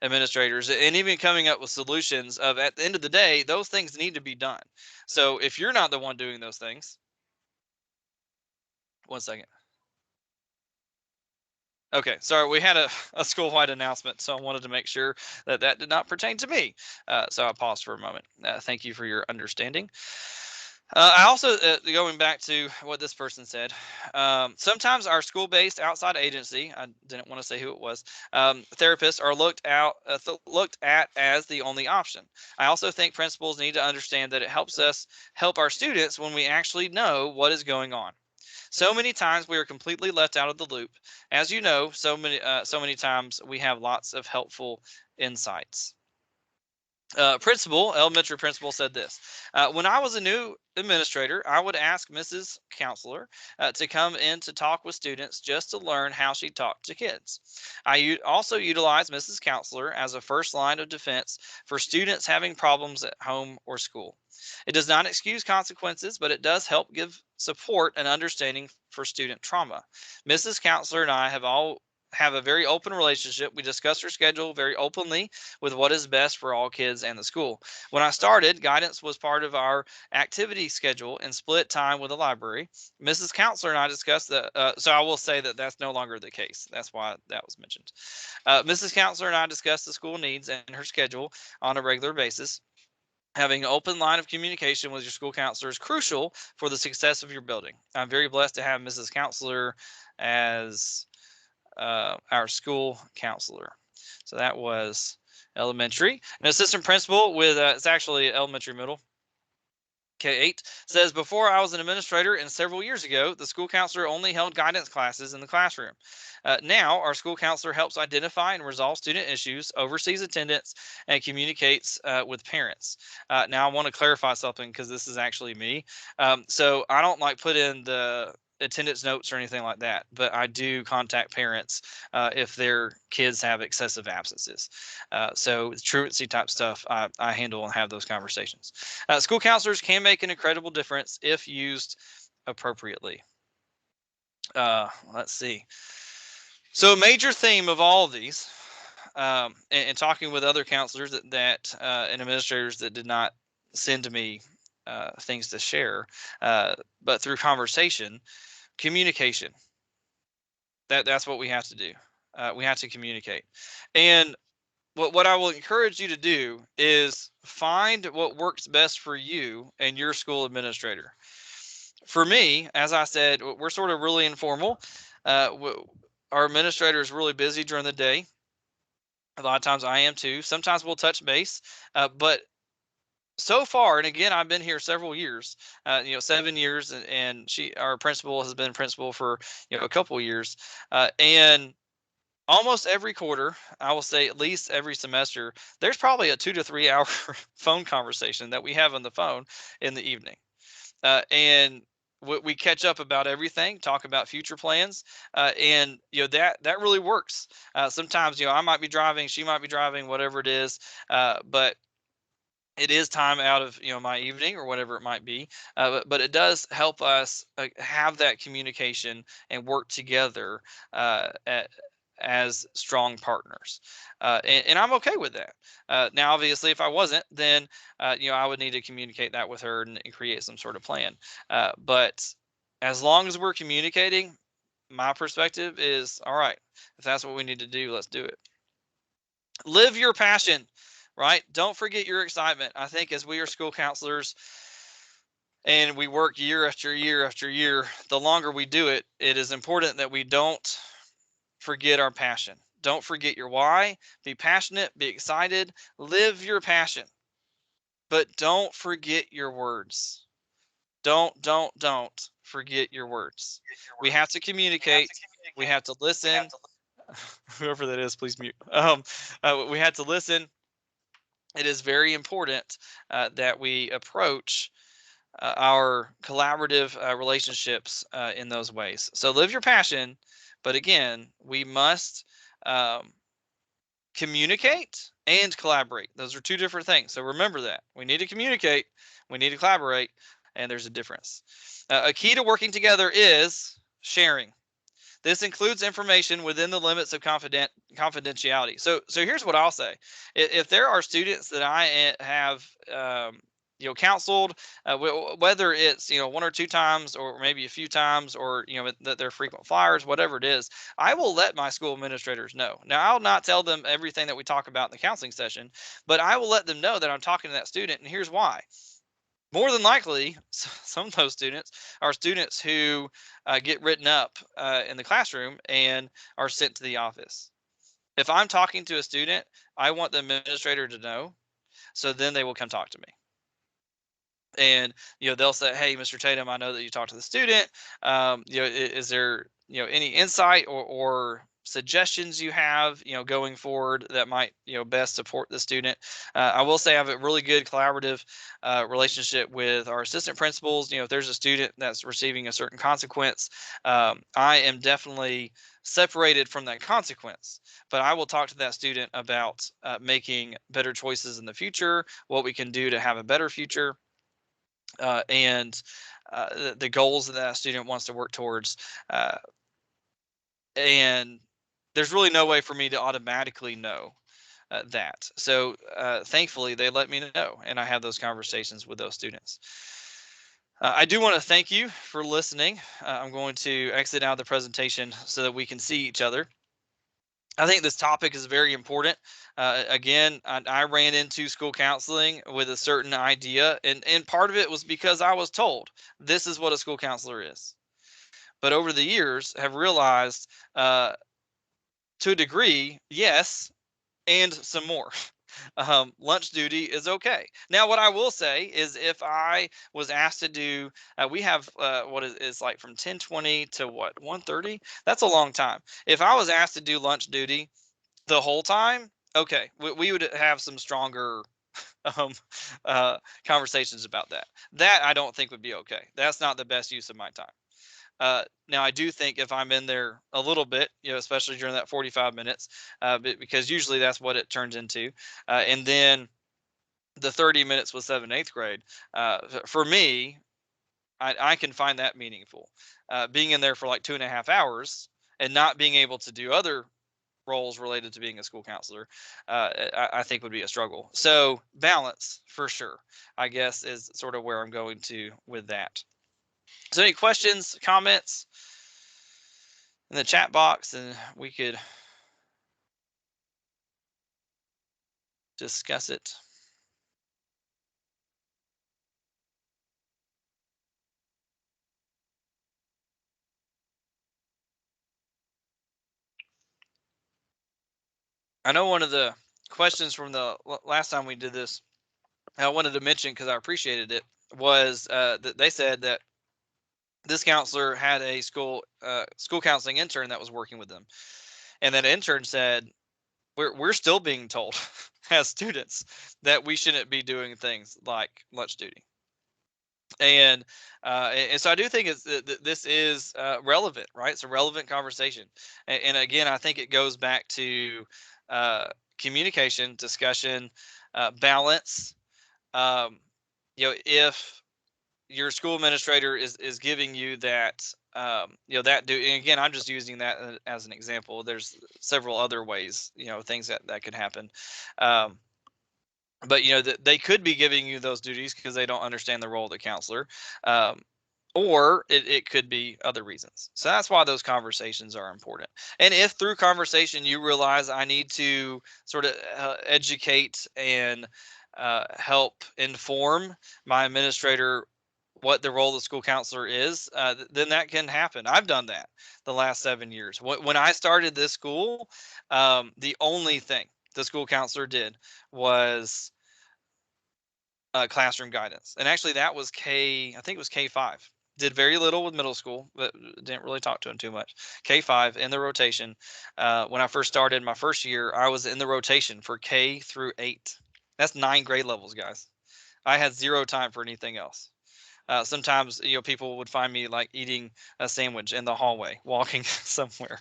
administrators, and even coming up with solutions of at the end of the day, those things need to be done. So if you're not the one doing those things, one second. Okay, sorry, we had a school-wide announcement, so I wanted to make sure that that did not pertain to me. So I paused for a moment. Thank you for your understanding. I also, going back to what this person said, sometimes our school-based outside agency, I didn't want to say who it was, therapists are looked at as the only option. I also think principals need to understand that it helps us help our students when we actually know what is going on. So many times we are completely left out of the loop. As you know, so many times we have lots of helpful insights. Elementary principal said this: when I was a new administrator, I would ask Mrs. Counselor to come in to talk with students just to learn how she talked to kids. Also utilize Mrs. Counselor as a first line of defense for students having problems at home or school. It does not excuse consequences, but it does help give support and understanding for student trauma. Mrs. Counselor and I have a very open relationship. We discuss her schedule very openly with what is best for all kids and the school. When I started, guidance was part of our activity schedule and split time with the library. Mrs. Counselor and I discussed that. So I will say that that's no longer the case. That's why that was mentioned. Mrs. Counselor and I discussed the school needs and her schedule on a regular basis. Having an open line of communication with your school counselor is crucial for the success of your building. I'm very blessed to have Mrs. Counselor as our school counselor. So that was elementary. An assistant principal with, it's actually elementary middle, K8, says, before I was an administrator and several years ago, the school counselor only held guidance classes in the classroom. Now, our school counselor helps identify and resolve student issues, oversees attendance, and communicates with parents. Now, I want to clarify something because this is actually me. So I don't put in the attendance notes or anything like that, but I do contact parents if their kids have excessive absences. So truancy type stuff I handle and have those conversations. School counselors can make an incredible difference if used appropriately. Let's see. So a major theme of all of these, and talking with other counselors and administrators that did not send to me things to share, but through conversation, communication. That's what we have to do. We have to communicate. And what I will encourage you to do is find what works best for you and your school administrator. For me, as I said, we're sort of really informal. Our administrator is really busy during the day. A lot of times I am too. Sometimes we'll touch base, but so far, and again, I've been here several years, 7 years, and our principal has been principal for, a couple years, and almost every quarter, I will say at least every semester, there's probably a 2 to 3 hour phone conversation that we have on the phone in the evening. And we catch up about everything, talk about future plans, and that really works. Sometimes I might be driving, she might be driving, whatever it is, but it is time out of my evening or whatever it might be, but it does help us have that communication and work together as strong partners, and I'm okay with that. Now, obviously, if I wasn't, then I would need to communicate that with her and create some sort of plan. But as long as we're communicating, my perspective is all right. If that's what we need to do, let's do it. Live your passion, right? Don't forget your excitement. I think as we are school counselors and we work year after year after year, the longer we do it, it is important that we don't forget our passion. Don't forget your why. Be passionate, be excited, live your passion. But don't forget your words. Don't forget your words. We have to communicate. We have to listen. Whoever that is, please mute. We have to listen. It is very important that we approach our collaborative relationships in those ways. So live your passion, but again, we must um, communicate and collaborate. Those are two different things. So remember that. We need to communicate, we need to collaborate, and there's a difference. A key to working together is sharing. This includes information within the limits of confidentiality. So here's what I'll say: if there are students that I have counseled, whether it's one or two times or maybe a few times, or that they're frequent flyers, whatever it is, I will let my school administrators know. Now, I'll not tell them everything that we talk about in the counseling session, but I will let them know that I'm talking to that student, and here's why. More than likely, some of those students are students who get written up in the classroom and are sent to the office. If I'm talking to a student, I want the administrator to know, so then they will come talk to me. And they'll say, "Hey, Mr. Tatum, I know that you talked to the student. Is there any insight or suggestions you have going forward that might best support the student?" I will say I have a really good collaborative relationship with our assistant principals. If there's a student that's receiving a certain consequence, I am definitely separated from that consequence, but I will talk to that student about making better choices in the future, what we can do to have a better future, and the goals that that student wants to work towards. Uh, and there's really no way for me to automatically know that. So thankfully, they let me know, and I have those conversations with those students. I do want to thank you for listening. I'm going to exit out of the presentation so that we can see each other. I think this topic is very important. Again, I ran into school counseling with a certain idea, and part of it was because I was told this is what a school counselor is. But over the years, have realized to a degree, yes, and some more. Lunch duty is okay. Now, what I will say is, if I was asked to do, we have what is like from 10:20 to what 1:30. That's a long time. If I was asked to do lunch duty the whole time, okay, we would have some stronger um, conversations about that. That I don't think would be okay. That's not the best use of my time. Now, I do think if I'm in there a little bit, especially during that 45 minutes, because usually that's what it turns into, and then the 30 minutes with 7th, 8th grade, for me, I can find that meaningful. Being in there for like 2.5 hours and not being able to do other roles related to being a school counselor, I think would be a struggle. So balance for sure, I guess, is sort of where I'm going to with that. So any questions, comments in the chat box, and we could discuss it. I know one of the questions from the last time we did this, I wanted to mention because I appreciated it, was that they said that this counselor had a school counseling intern that was working with them, and that intern said, we're still being told as students that we shouldn't be doing things like lunch duty. And so I do think this is relevant, right? It's a relevant conversation, and again, I think it goes back to communication, discussion, balance. If your school administrator is giving you that that do, and again, I'm just using that as an example. There's several other ways, things that could happen. But they could be giving you those duties because they don't understand the role of the counselor, or it could be other reasons. So that's why those conversations are important. And if through conversation you realize I need to sort of educate and help inform my administrator what the role of the school counselor is, then that can happen. I've done that the last 7 years. When I started this school, the only thing the school counselor did was classroom guidance. And actually that was I think it was K5. Did very little with middle school, but didn't really talk to him too much. K5 in the rotation. When I first started my first year, I was in the rotation for K through 8. That's 9 grade levels, guys. I had zero time for anything else. Sometimes people would find me like eating a sandwich in the hallway, walking somewhere,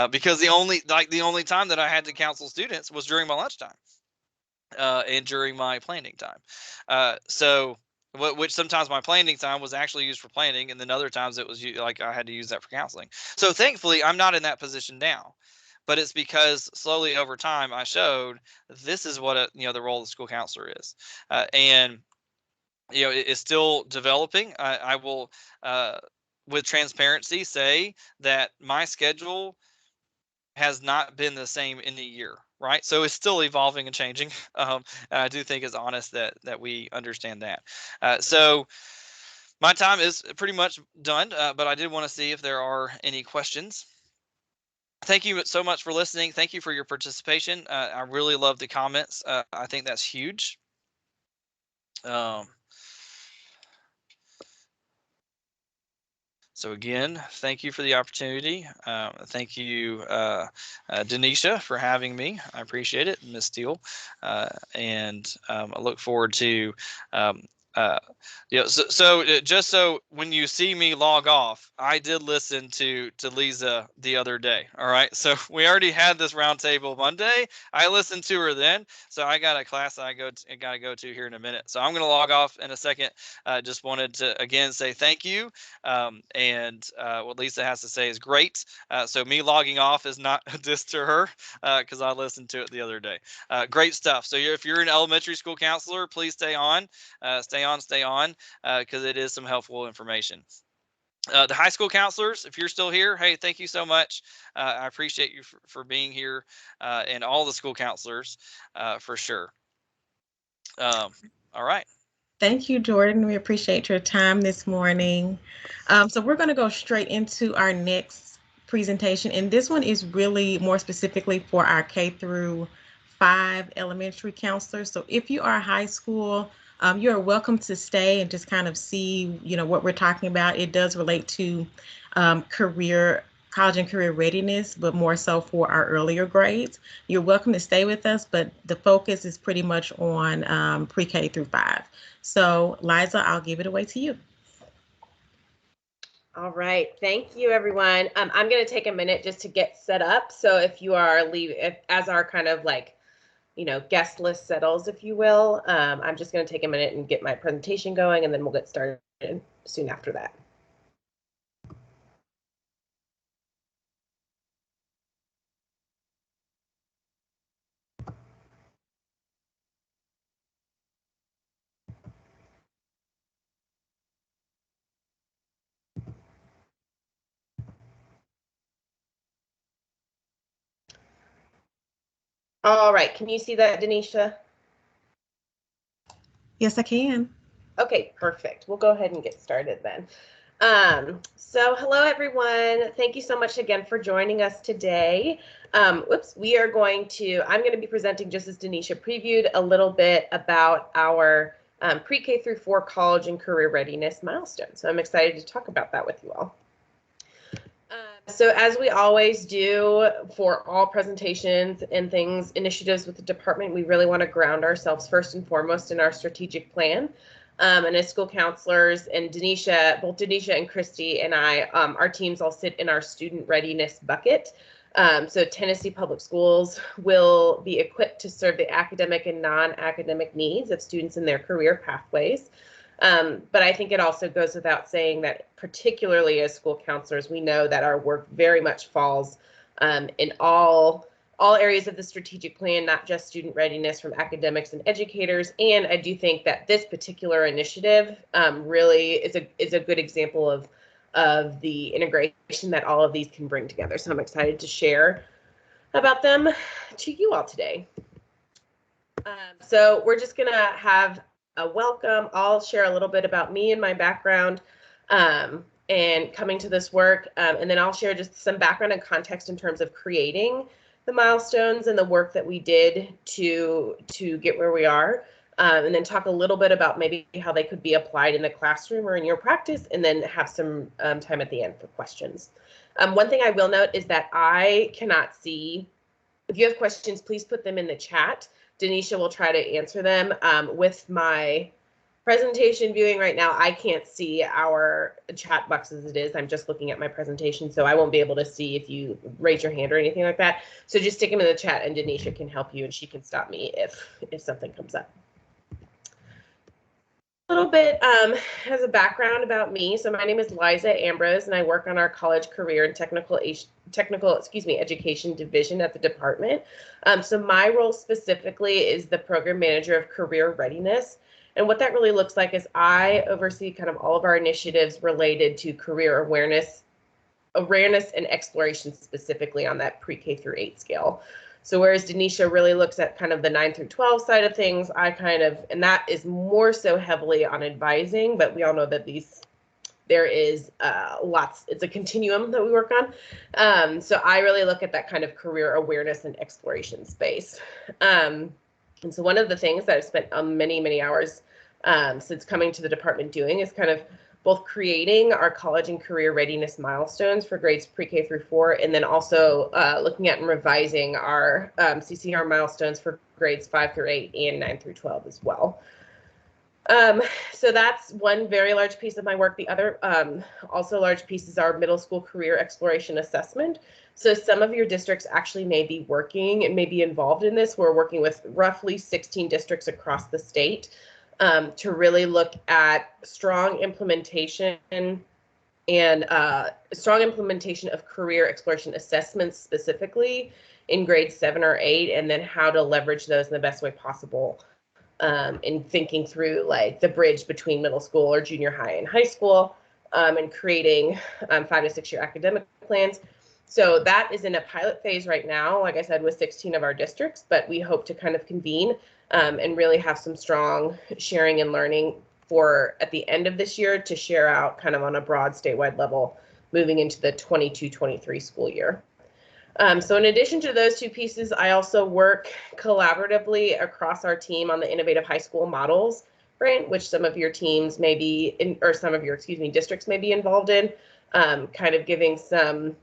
because the only time that I had to counsel students was during my lunchtime. And during my planning time. Which sometimes my planning time was actually used for planning, and then other times it was like I had to use that for counseling. So thankfully, I'm not in that position now, but it's because slowly over time I showed this is what the role of the school counselor is, and it is still developing. I will, with transparency, say that my schedule has not been the same in a year, right? So it's still evolving and changing. And I do think it's honest that we understand that. So my time is pretty much done, but I did want to see if there are any questions. Thank you so much for listening. Thank you for your participation. I really love the comments. I think that's huge. So again, thank you for the opportunity. Thank you, Denisha, for having me. I appreciate it, Ms. Steele, and I look forward to. Just so when you see me log off, I did listen to Lisa the other day. All right, so we already had this roundtable Monday. I listened to her then, so I got a class I gotta go to here in a minute. So I'm gonna log off in a second. Just wanted to again say thank you. And what Lisa has to say is great. So me logging off is not a diss to her because I listened to it the other day. Great stuff. So if you're an elementary school counselor, please stay on, because it is some helpful information. The high school counselors, if you're still here, hey, thank you so much. I appreciate you for being here, and all the school counselors for sure. All right. Thank you, Jordan. We appreciate your time this morning. So we're going to go straight into our next presentation, and this one is really more specifically for our K through 5 elementary counselors. So if you are high school, you are welcome to stay and just kind of see, what we're talking about. It does relate to college and career readiness, but more so for our earlier grades. You're welcome to stay with us, but the focus is pretty much on pre-K through 5. So Liza, I'll give it away to you. All right, thank you, everyone. I'm going to take a minute just to get set up. So if you are as our kind of guest list settles, if you will, I'm just going to take a minute and get my presentation going, and then we'll get started soon after that. All right, can you see that, Denisha? Yes, I can. Okay, perfect. We'll go ahead and get started then. So hello, everyone. Thank you so much again for joining us today. I'm going to be presenting, just as Denisha previewed, a little bit about our pre-K through 4 college and career readiness milestones. So I'm excited to talk about that with you all. So as we always do for all presentations and initiatives with the department, we really want to ground ourselves first and foremost in our strategic plan. And as school counselors, and both Denisha and Christy and I, our teams all sit in our student readiness bucket. So Tennessee Public Schools will be equipped to serve the academic and non-academic needs of students in their career pathways. But I think it also goes without saying that particularly as school counselors, we know that our work very much falls in all areas of the strategic plan, not just student readiness from academics and educators. And I do think that this particular initiative really is a good example of the integration that all of these can bring together. So I'm excited to share about them to you all today. So we're just gonna have a welcome. I'll share a little bit about me and my background and coming to this work, and then I'll share just some background and context in terms of creating the milestones and the work that we did to get where we are, and then talk a little bit about maybe how they could be applied in the classroom or in your practice, and then have some time at the end for questions. One thing I will note is that I cannot see. If you have questions, please put them in the chat. Denisha will try to answer them. With my presentation viewing right now, I can't see our chat box as it is. I'm just looking at my presentation, so I won't be able to see if you raise your hand or anything like that. So just stick them in the chat and Denisha can help you and she can stop me if something comes up. A little bit as a background about me. So my name is Liza Ambrose and I work on our college career and technical education division at the department. So my role specifically is the program manager of career readiness. And what that really looks like is I oversee kind of all of our initiatives related to career awareness and exploration specifically on that pre-K through 8 scale. So whereas Denisha really looks at kind of the 9 through 12 side of things, and that is more so heavily on advising, but we all know that there is it's a continuum that we work on. So I really look at that kind of career awareness and exploration space. And so one of the things that I've spent many, many hours since coming to the department doing is kind of both creating our college and career readiness milestones for grades pre-K through 4, and then also looking at and revising our CCR milestones for grades 5 through 8 and 9 through 12 as well. So that's one very large piece of my work. The other also large piece is our middle school career exploration assessment. So some of your districts actually may be working and may be involved in this. We're working with roughly 16 districts across the state to really look at strong implementation and strong implementation of career exploration assessments specifically in grades 7 or 8, and then how to leverage those in the best way possible in thinking through like the bridge between middle school or junior high and high school, and creating 5 to 6 year academic plans. So that is in a pilot phase right now, like I said, with 16 of our districts, but we hope to kind of convene and really have some strong sharing and learning for at the end of this year to share out kind of on a broad statewide level moving into the 22-23 school year. So in addition to those two pieces, I also work collaboratively across our team on the innovative high school models grant, which some of your teams may be in, or some of your, districts may be involved in, kind of giving some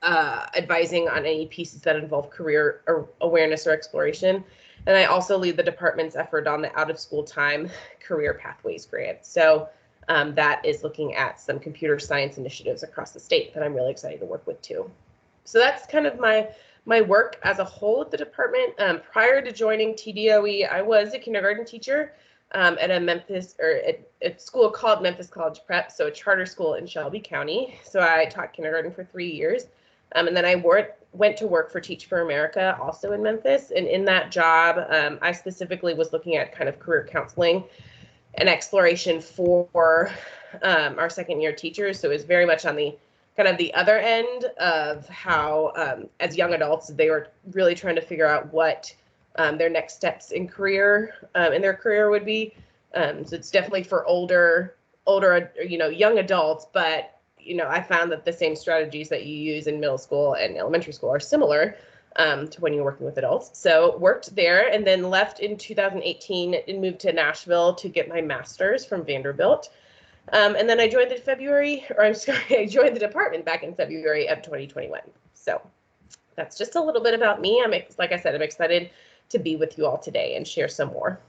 advising on any pieces that involve career or awareness or exploration. And I also lead the department's effort on the out of school time career pathways grant. So that is looking at some computer science initiatives across the state that I'm really excited to work with too. So that's kind of my work as a whole at the department. Prior to joining TDOE, I was a kindergarten teacher at a school called Memphis College Prep, so a charter school in Shelby County. So I taught kindergarten for 3 years. And then I went to work for Teach for America, also in Memphis. And in that job, I specifically was looking at kind of career counseling and exploration for our second year teachers. So it was very much on the kind of the other end of how, as young adults, they were really trying to figure out what their next steps in their career would be. So it's definitely for older, young adults, but I found that the same strategies that you use in middle school and elementary school are similar to when you're working with adults. So worked there and then left in 2018 and moved to Nashville to get my master's from Vanderbilt. And then I joined I joined the department back in February of 2021. So that's just a little bit about me. Like I said, I'm excited to be with you all today and share some more.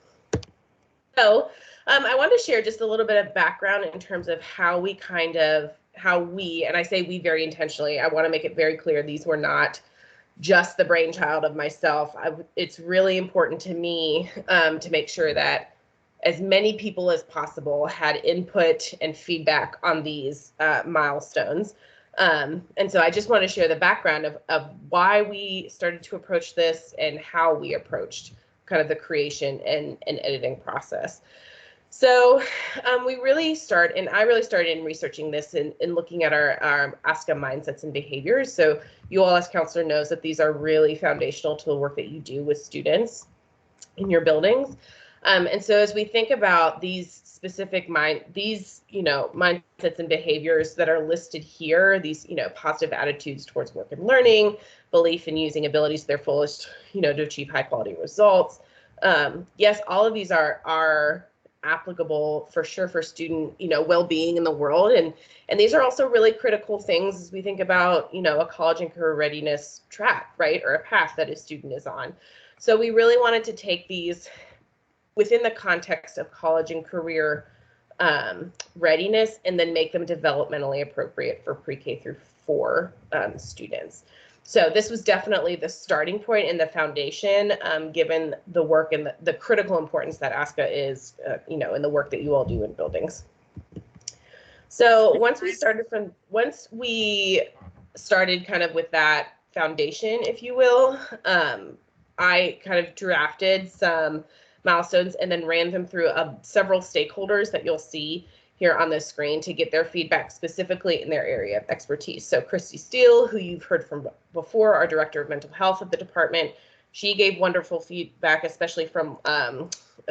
So I want to share just a little bit of background in terms of how we, and I say we very intentionally, I want to make it very clear, these were not just the brainchild of myself. It's really important to me to make sure that as many people as possible had input and feedback on these milestones. And so I just want to share the background of why we started to approach this and how we approached kind of the creation and editing process. So we really start, and I really started in researching this and looking at our ASCA mindsets and behaviors. So you all as counselor knows that these are really foundational to the work that you do with students in your buildings. And so as we think about these specific mindsets and behaviors that are listed here, these, positive attitudes towards work and learning, belief in using abilities to their fullest, to achieve high quality results. Yes, all of these are applicable for sure for student, well-being in the world. And these are also really critical things as we think about, a college and career readiness track, right? Or a path that a student is on. So we really wanted to take these within the context of college and career readiness and then make them developmentally appropriate for pre-K through 4 students. So this was definitely the starting point and the foundation, given the work and the critical importance that ASCA is, in the work that you all do in buildings. So once we started kind of with that foundation, if you will, I kind of drafted some milestones and then ran them through several stakeholders that you'll see here on the screen to get their feedback specifically in their area of expertise. So Christy Steele, who you've heard from before, our director of mental health of the department, she gave wonderful feedback, especially from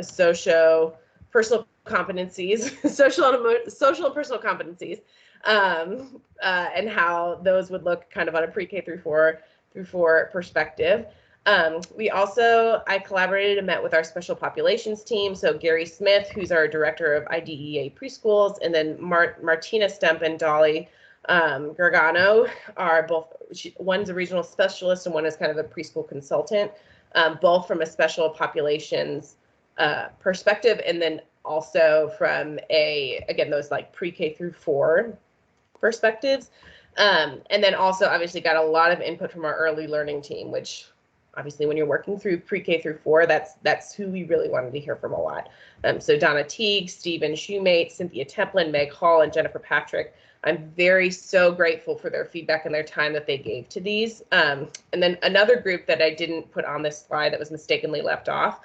social-personal competencies, social and personal competencies, and how those would look kind of on a pre-K through 4 perspective. I collaborated and met with our special populations team. So Gary Smith, who's our director of IDEA preschools, and then Martina Stemp and Dolly Gargano are both, one's a regional specialist and one is kind of a preschool consultant, both from a special populations perspective, and then also from those like pre-K through 4 perspectives. And then also obviously got a lot of input from our early learning team, which obviously when you're working through pre-K through 4, that's who we really wanted to hear from a lot. So Donna Teague, Stephen Shoemate, Cynthia Templin, Meg Hall, and Jennifer Patrick. I'm so grateful for their feedback and their time that they gave to these. And then another group that I didn't put on this slide that was mistakenly left off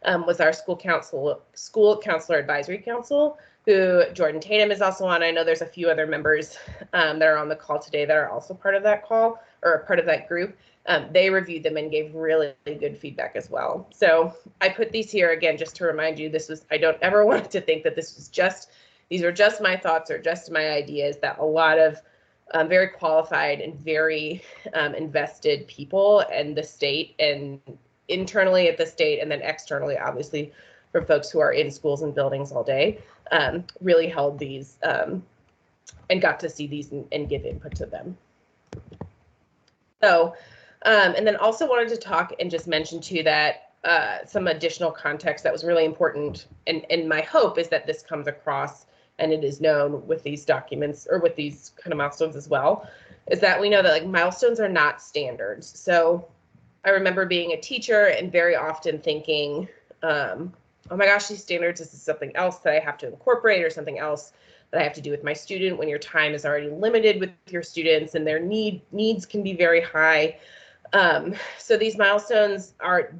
was our school counselor advisory council, who Jordan Tatum is also on. I know there's a few other members that are on the call today that are also part of that call or part of that group. They reviewed them and gave really good feedback as well. So I put these here again just to remind you, I don't ever want to think that these are just my thoughts or just my ideas, that a lot of very qualified and very invested people and the state, and internally at the state and then externally, obviously, from folks who are in schools and buildings all day, really held these and got to see these and give input to them. So, and then also wanted to talk and just mention too that some additional context that was really important, and my hope is that this comes across and it is known with these documents or with these kind of milestones as well, is that we know that like milestones are not standards. So I remember being a teacher and very often thinking, oh my gosh, these standards, this is something else that I have to incorporate or something else that I have to do with my student, when your time is already limited with your students and their needs can be very high. So these milestones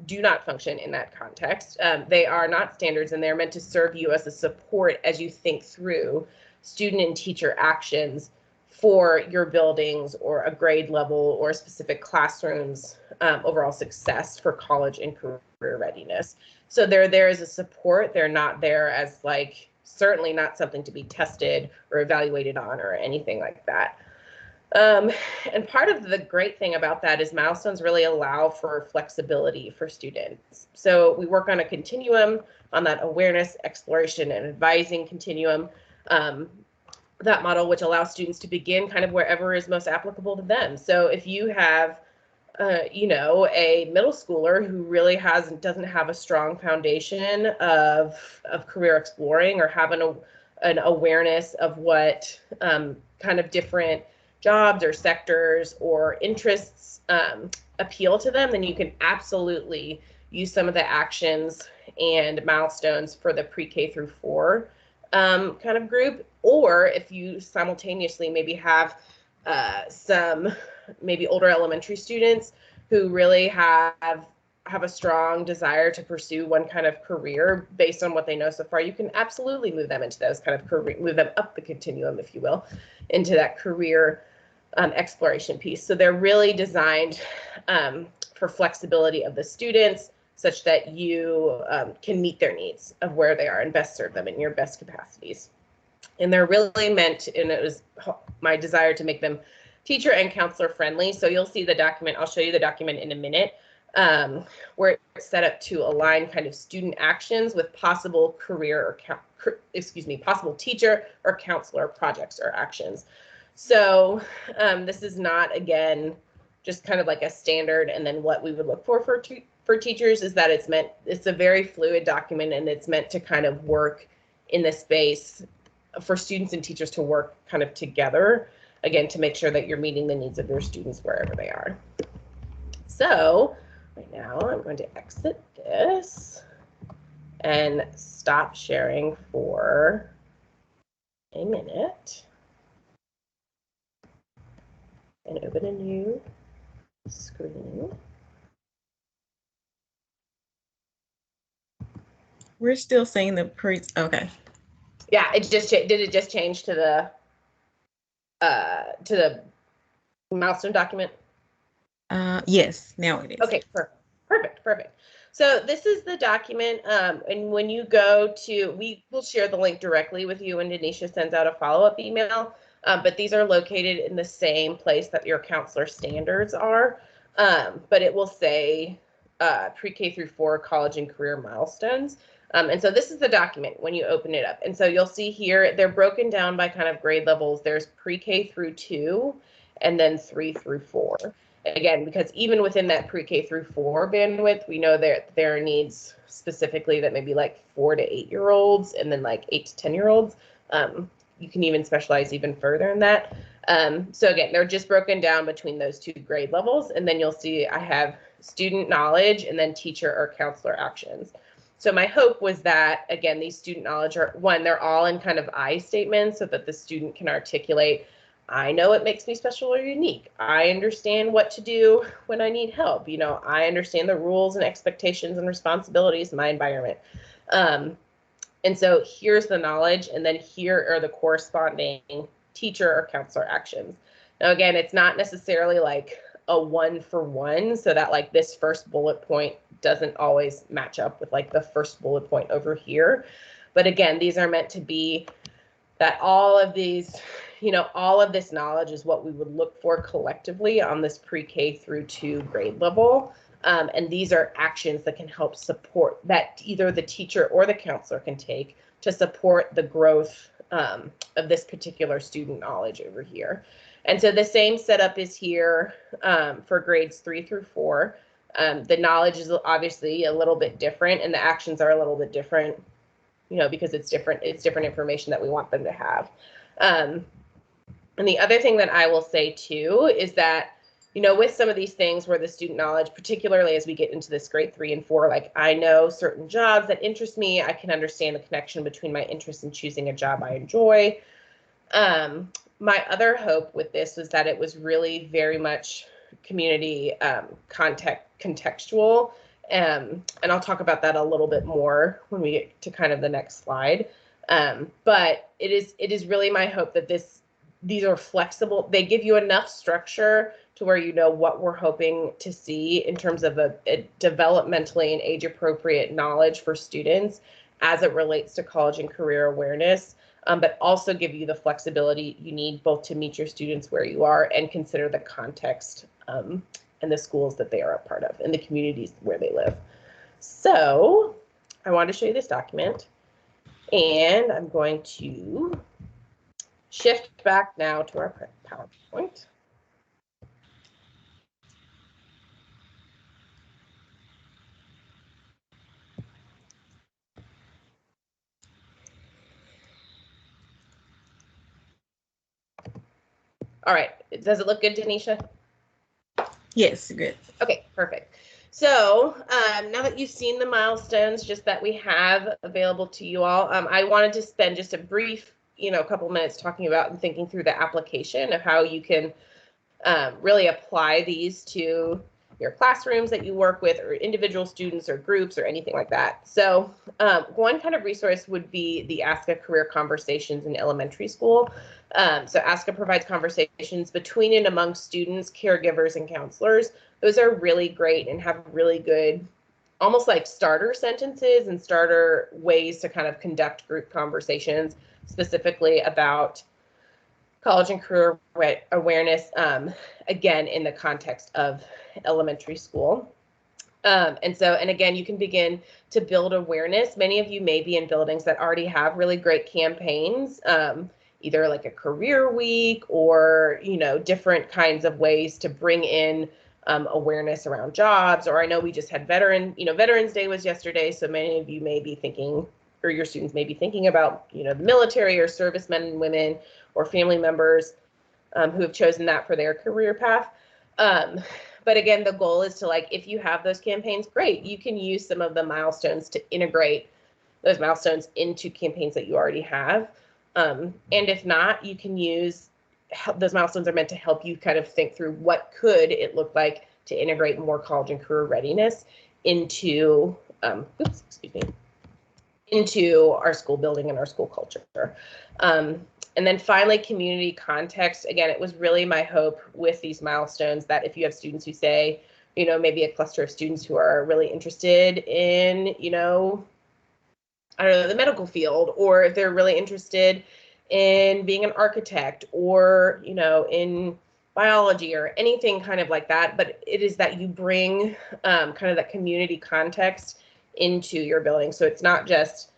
do not function in that context. They are not standards, and they're meant to serve you as a support as you think through student and teacher actions for your buildings or a grade level or specific classrooms overall success for college and career readiness. So they're there as a support. They're not there as certainly not something to be tested or evaluated on or anything like that. And part of the great thing about that is milestones really allow for flexibility for students. So we work on a continuum, on that awareness, exploration, and advising continuum, that model, which allows students to begin kind of wherever is most applicable to them. So if you have, a middle schooler who really doesn't have a strong foundation of career exploring or have an awareness of what kind of different jobs or sectors or interests appeal to them, then you can absolutely use some of the actions and milestones for the pre-K through 4 kind of group, or if you simultaneously maybe have some maybe older elementary students who really have a strong desire to pursue one kind of career based on what they know so far, you can absolutely move them into those kind of career, move them up the continuum, if you will, into that career exploration piece. So they're really designed for flexibility of the students, such that you can meet their needs of where they are and best serve them in your best capacities. And they're really meant, and it was my desire to make them teacher and counselor friendly. So you'll see the document, I'll show you the document in a minute, where it's set up to align kind of student actions with possible career or possible teacher or counselor projects or actions. So this is not, again, just kind of like a standard, and then what we would look for teachers is that it's a very fluid document, and it's meant to kind of work in the space for students and teachers to work kind of together, again, to make sure that you're meeting the needs of your students wherever they are. So right now I'm going to exit this and stop sharing for a minute and open a new screen. We're still seeing the okay. Yeah, it just did it just change to the milestone document? Yes, now it is. Okay, perfect. So this is the document, and when you go to, we will share the link directly with you when Denisha sends out a follow-up email, but these are located in the same place that your counselor standards are, but it will say pre-K through 4 college and career milestones. And so this is the document when you open it up. And so you'll see here, they're broken down by kind of grade levels. There's pre-K through 2 and then 3 through 4. Again, because even within that pre-K through 4 bandwidth, we know that there are needs specifically that maybe like 4 to 8-year-olds and then like 8 to 10-year-olds. You can even specialize even further in that. So again, they're just broken down between those 2 grade levels. And then you'll see I have student knowledge and then teacher or counselor actions. So my hope was that, again, these student knowledge are, one, they're all in kind of I statements so that the student can articulate, I know it makes me special or unique. I understand what to do when I need help. You know, I understand the rules and expectations and responsibilities in my environment. And so here's the knowledge, and then here are the corresponding teacher or counselor actions. Now, again, it's not necessarily like a 1-for-1, so that like this first bullet point doesn't always match up with like the first bullet point over here. But again, these are meant to be that all of these, you know, all of this knowledge is what we would look for collectively on this pre-K through 2 grade level. And these are actions that can help support that either the teacher or the counselor can take to support the growth of this particular student knowledge over here. And so the same setup is here for grades 3 through 4. The knowledge is obviously a little bit different, and the actions are a little bit different, you know, because it's different information that we want them to have. And the other thing that I will say too is that, you know, with some of these things where the student knowledge, particularly as we get into this grade 3 and 4, like I know certain jobs that interest me, I can understand the connection between my interest in choosing a job I enjoy. My other hope with this was that it was really very much community contextual. And I'll talk about that a little bit more when we get to kind of the next slide. But it is really my hope that these are flexible. They give you enough structure to where you know what we're hoping to see in terms of a developmentally and age appropriate knowledge for students as it relates to college and career awareness, but also give you the flexibility you need both to meet your students where you are and consider the context and the schools that they are a part of and the communities where they live. So I wanted to show you this document, and I'm going to shift back now to our PowerPoint. All right, does it look good, Denisha? Yes, good. Okay, perfect. So now that you've seen the milestones just that we have available to you all, I wanted to spend just a brief, couple minutes talking about and thinking through the application of how you can really apply these to your classrooms that you work with, or individual students or groups or anything like that. So one kind of resource would be the ASCA Career Conversations in elementary school. So ASCA provides conversations between and among students, caregivers, and counselors. Those are really great and have really good, almost like starter sentences and starter ways to kind of conduct group conversations specifically about college and career awareness, again, in the context of elementary school. And again, you can begin to build awareness. Many of you may be in buildings that already have really great campaigns, either like a career week or, different kinds of ways to bring in awareness around jobs. Or I know we just had Veterans Day was yesterday. So many of you may be thinking, or your students may be thinking about, the military or servicemen and women or family members who have chosen that for their career path. But again, the goal is to, if you have those campaigns, great, you can use some of the milestones to integrate those milestones into campaigns that you already have. And if not, you can use, those milestones are meant to help you kind of think through what could it look like to integrate more college and career readiness into, into our school building and our school culture. And then finally, community context. Again, it was really my hope with these milestones that if you have students who say, maybe a cluster of students who are really interested in, I don't know, the medical field, or if they're really interested in being an architect or, in biology or anything kind of like that. But it is that you bring kind of that community context into your building. So it's not just,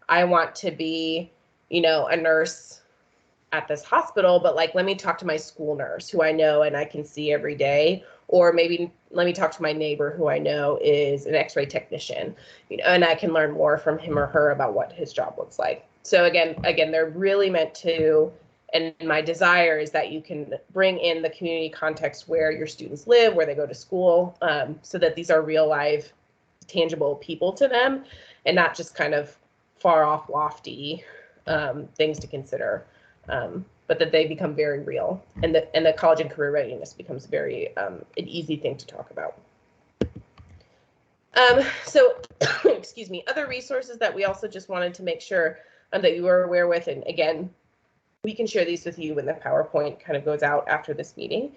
I want to be, a nurse at this hospital, but let me talk to my school nurse who I know and I can see every day, or maybe let me talk to my neighbor who I know is an x-ray technician, and I can learn more from him or her about what his job looks like. So again, they're really meant to, and my desire is that you can bring in the community context where your students live, where they go to school, so that these are real life, tangible people to them, and not just kind of far off, lofty things to consider. But that they become very real, and the college and career readiness becomes very an easy thing to talk about. So, excuse me, other resources that we also just wanted to make sure that you were aware with, and again, we can share these with you when the PowerPoint kind of goes out after this meeting.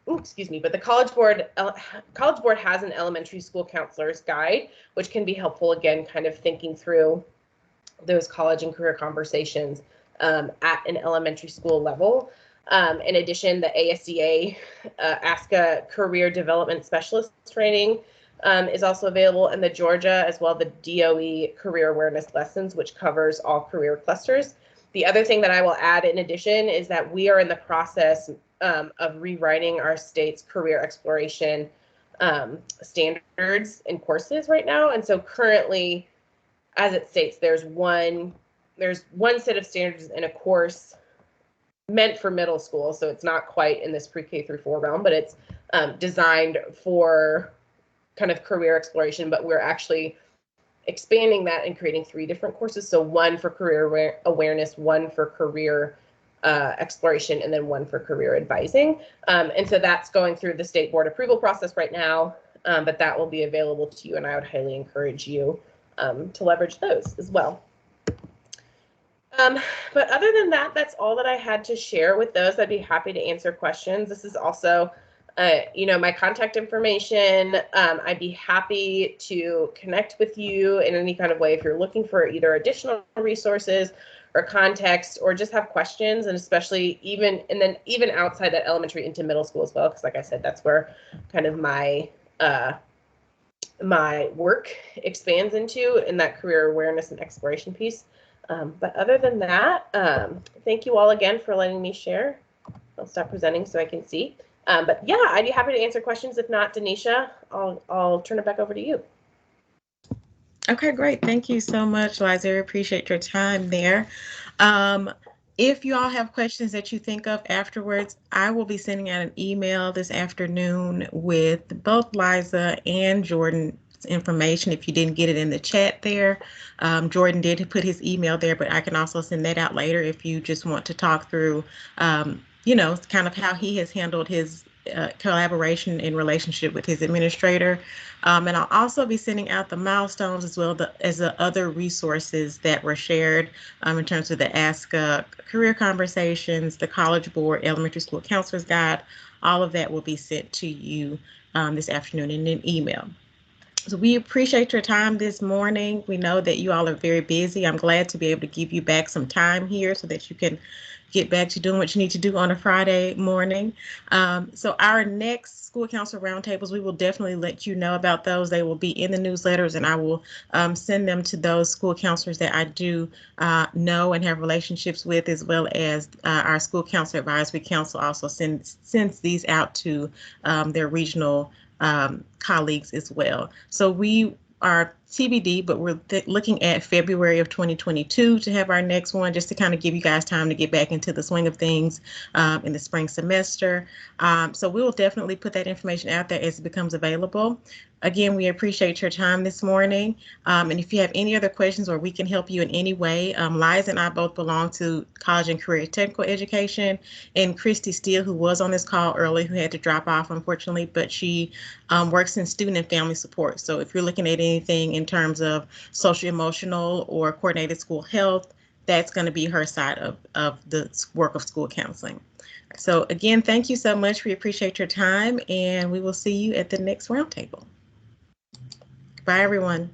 Excuse me, but the College Board has an elementary school counselor's guide, which can be helpful, again, kind of thinking through those college and career conversations at an elementary school level. In addition, the ASDA ASCA Career Development Specialist Training is also available, and the Georgia, as well, the DOE Career Awareness Lessons, which covers all career clusters. The other thing that I will add in addition is that we are in the process of rewriting our state's career exploration standards and courses right now. And so currently, as it states, there's one set of standards in a course meant for middle school. So it's not quite in this pre-K through 4 realm, but it's designed for kind of career exploration, but we're actually expanding that and creating 3 different courses. So one for career awareness, one for career exploration, and then one for career advising. And so that's going through the state board approval process right now, but that will be available to you, and I would highly encourage you to leverage those as well. But other than that, that's all that I had to share with those. I'd be happy to answer questions. This is also, my contact information. I'd be happy to connect with you in any kind of way if you're looking for either additional resources or context, or just have questions, and especially even outside that elementary into middle school as well, because like I said, that's where kind of my my work expands into in that career awareness and exploration piece. But other than that, thank you all again for letting me share. I'll stop presenting so I can see. But yeah, I'd be happy to answer questions. If not, Denisha, I'll turn it back over to you. Okay, great. Thank you so much, Liza. I appreciate your time there. If you all have questions that you think of afterwards, I will be sending out an email this afternoon with both Liza and Jordan's information. If you didn't get it in the chat there, Jordan did put his email there, but I can also send that out later if you just want to talk through, kind of how he has handled his collaboration and relationship with his administrator. And I'll also be sending out the milestones as well as the other resources that were shared in terms of the Ask Career Conversations, the College Board, Elementary School Counselor's Guide. All of that will be sent to you this afternoon in an email. So we appreciate your time this morning. We know that you all are very busy. I'm glad to be able to give you back some time here so that you can get back to doing what you need to do on a Friday morning. So our next school council roundtables, we will definitely let you know about those. They will be in the newsletters, and I will send them to those school counselors that I do know and have relationships with, as well as our school council advisory council also sends these out to their regional colleagues as well. So we are TBD, but we're looking at February of 2022 to have our next one, just to kind of give you guys time to get back into the swing of things in the spring semester. So we will definitely put that information out there as it becomes available. Again, we appreciate your time this morning. And if you have any other questions or we can help you in any way, Liza and I both belong to College and Career Technical Education, and Christy Steele, who was on this call early, who had to drop off, unfortunately, but she works in student and family support. So if you're looking at anything in terms of social emotional or coordinated school health, that's going to be her side of the work of school counseling. So again, thank you so much. We appreciate your time, and we will see you at the next roundtable. Bye, everyone.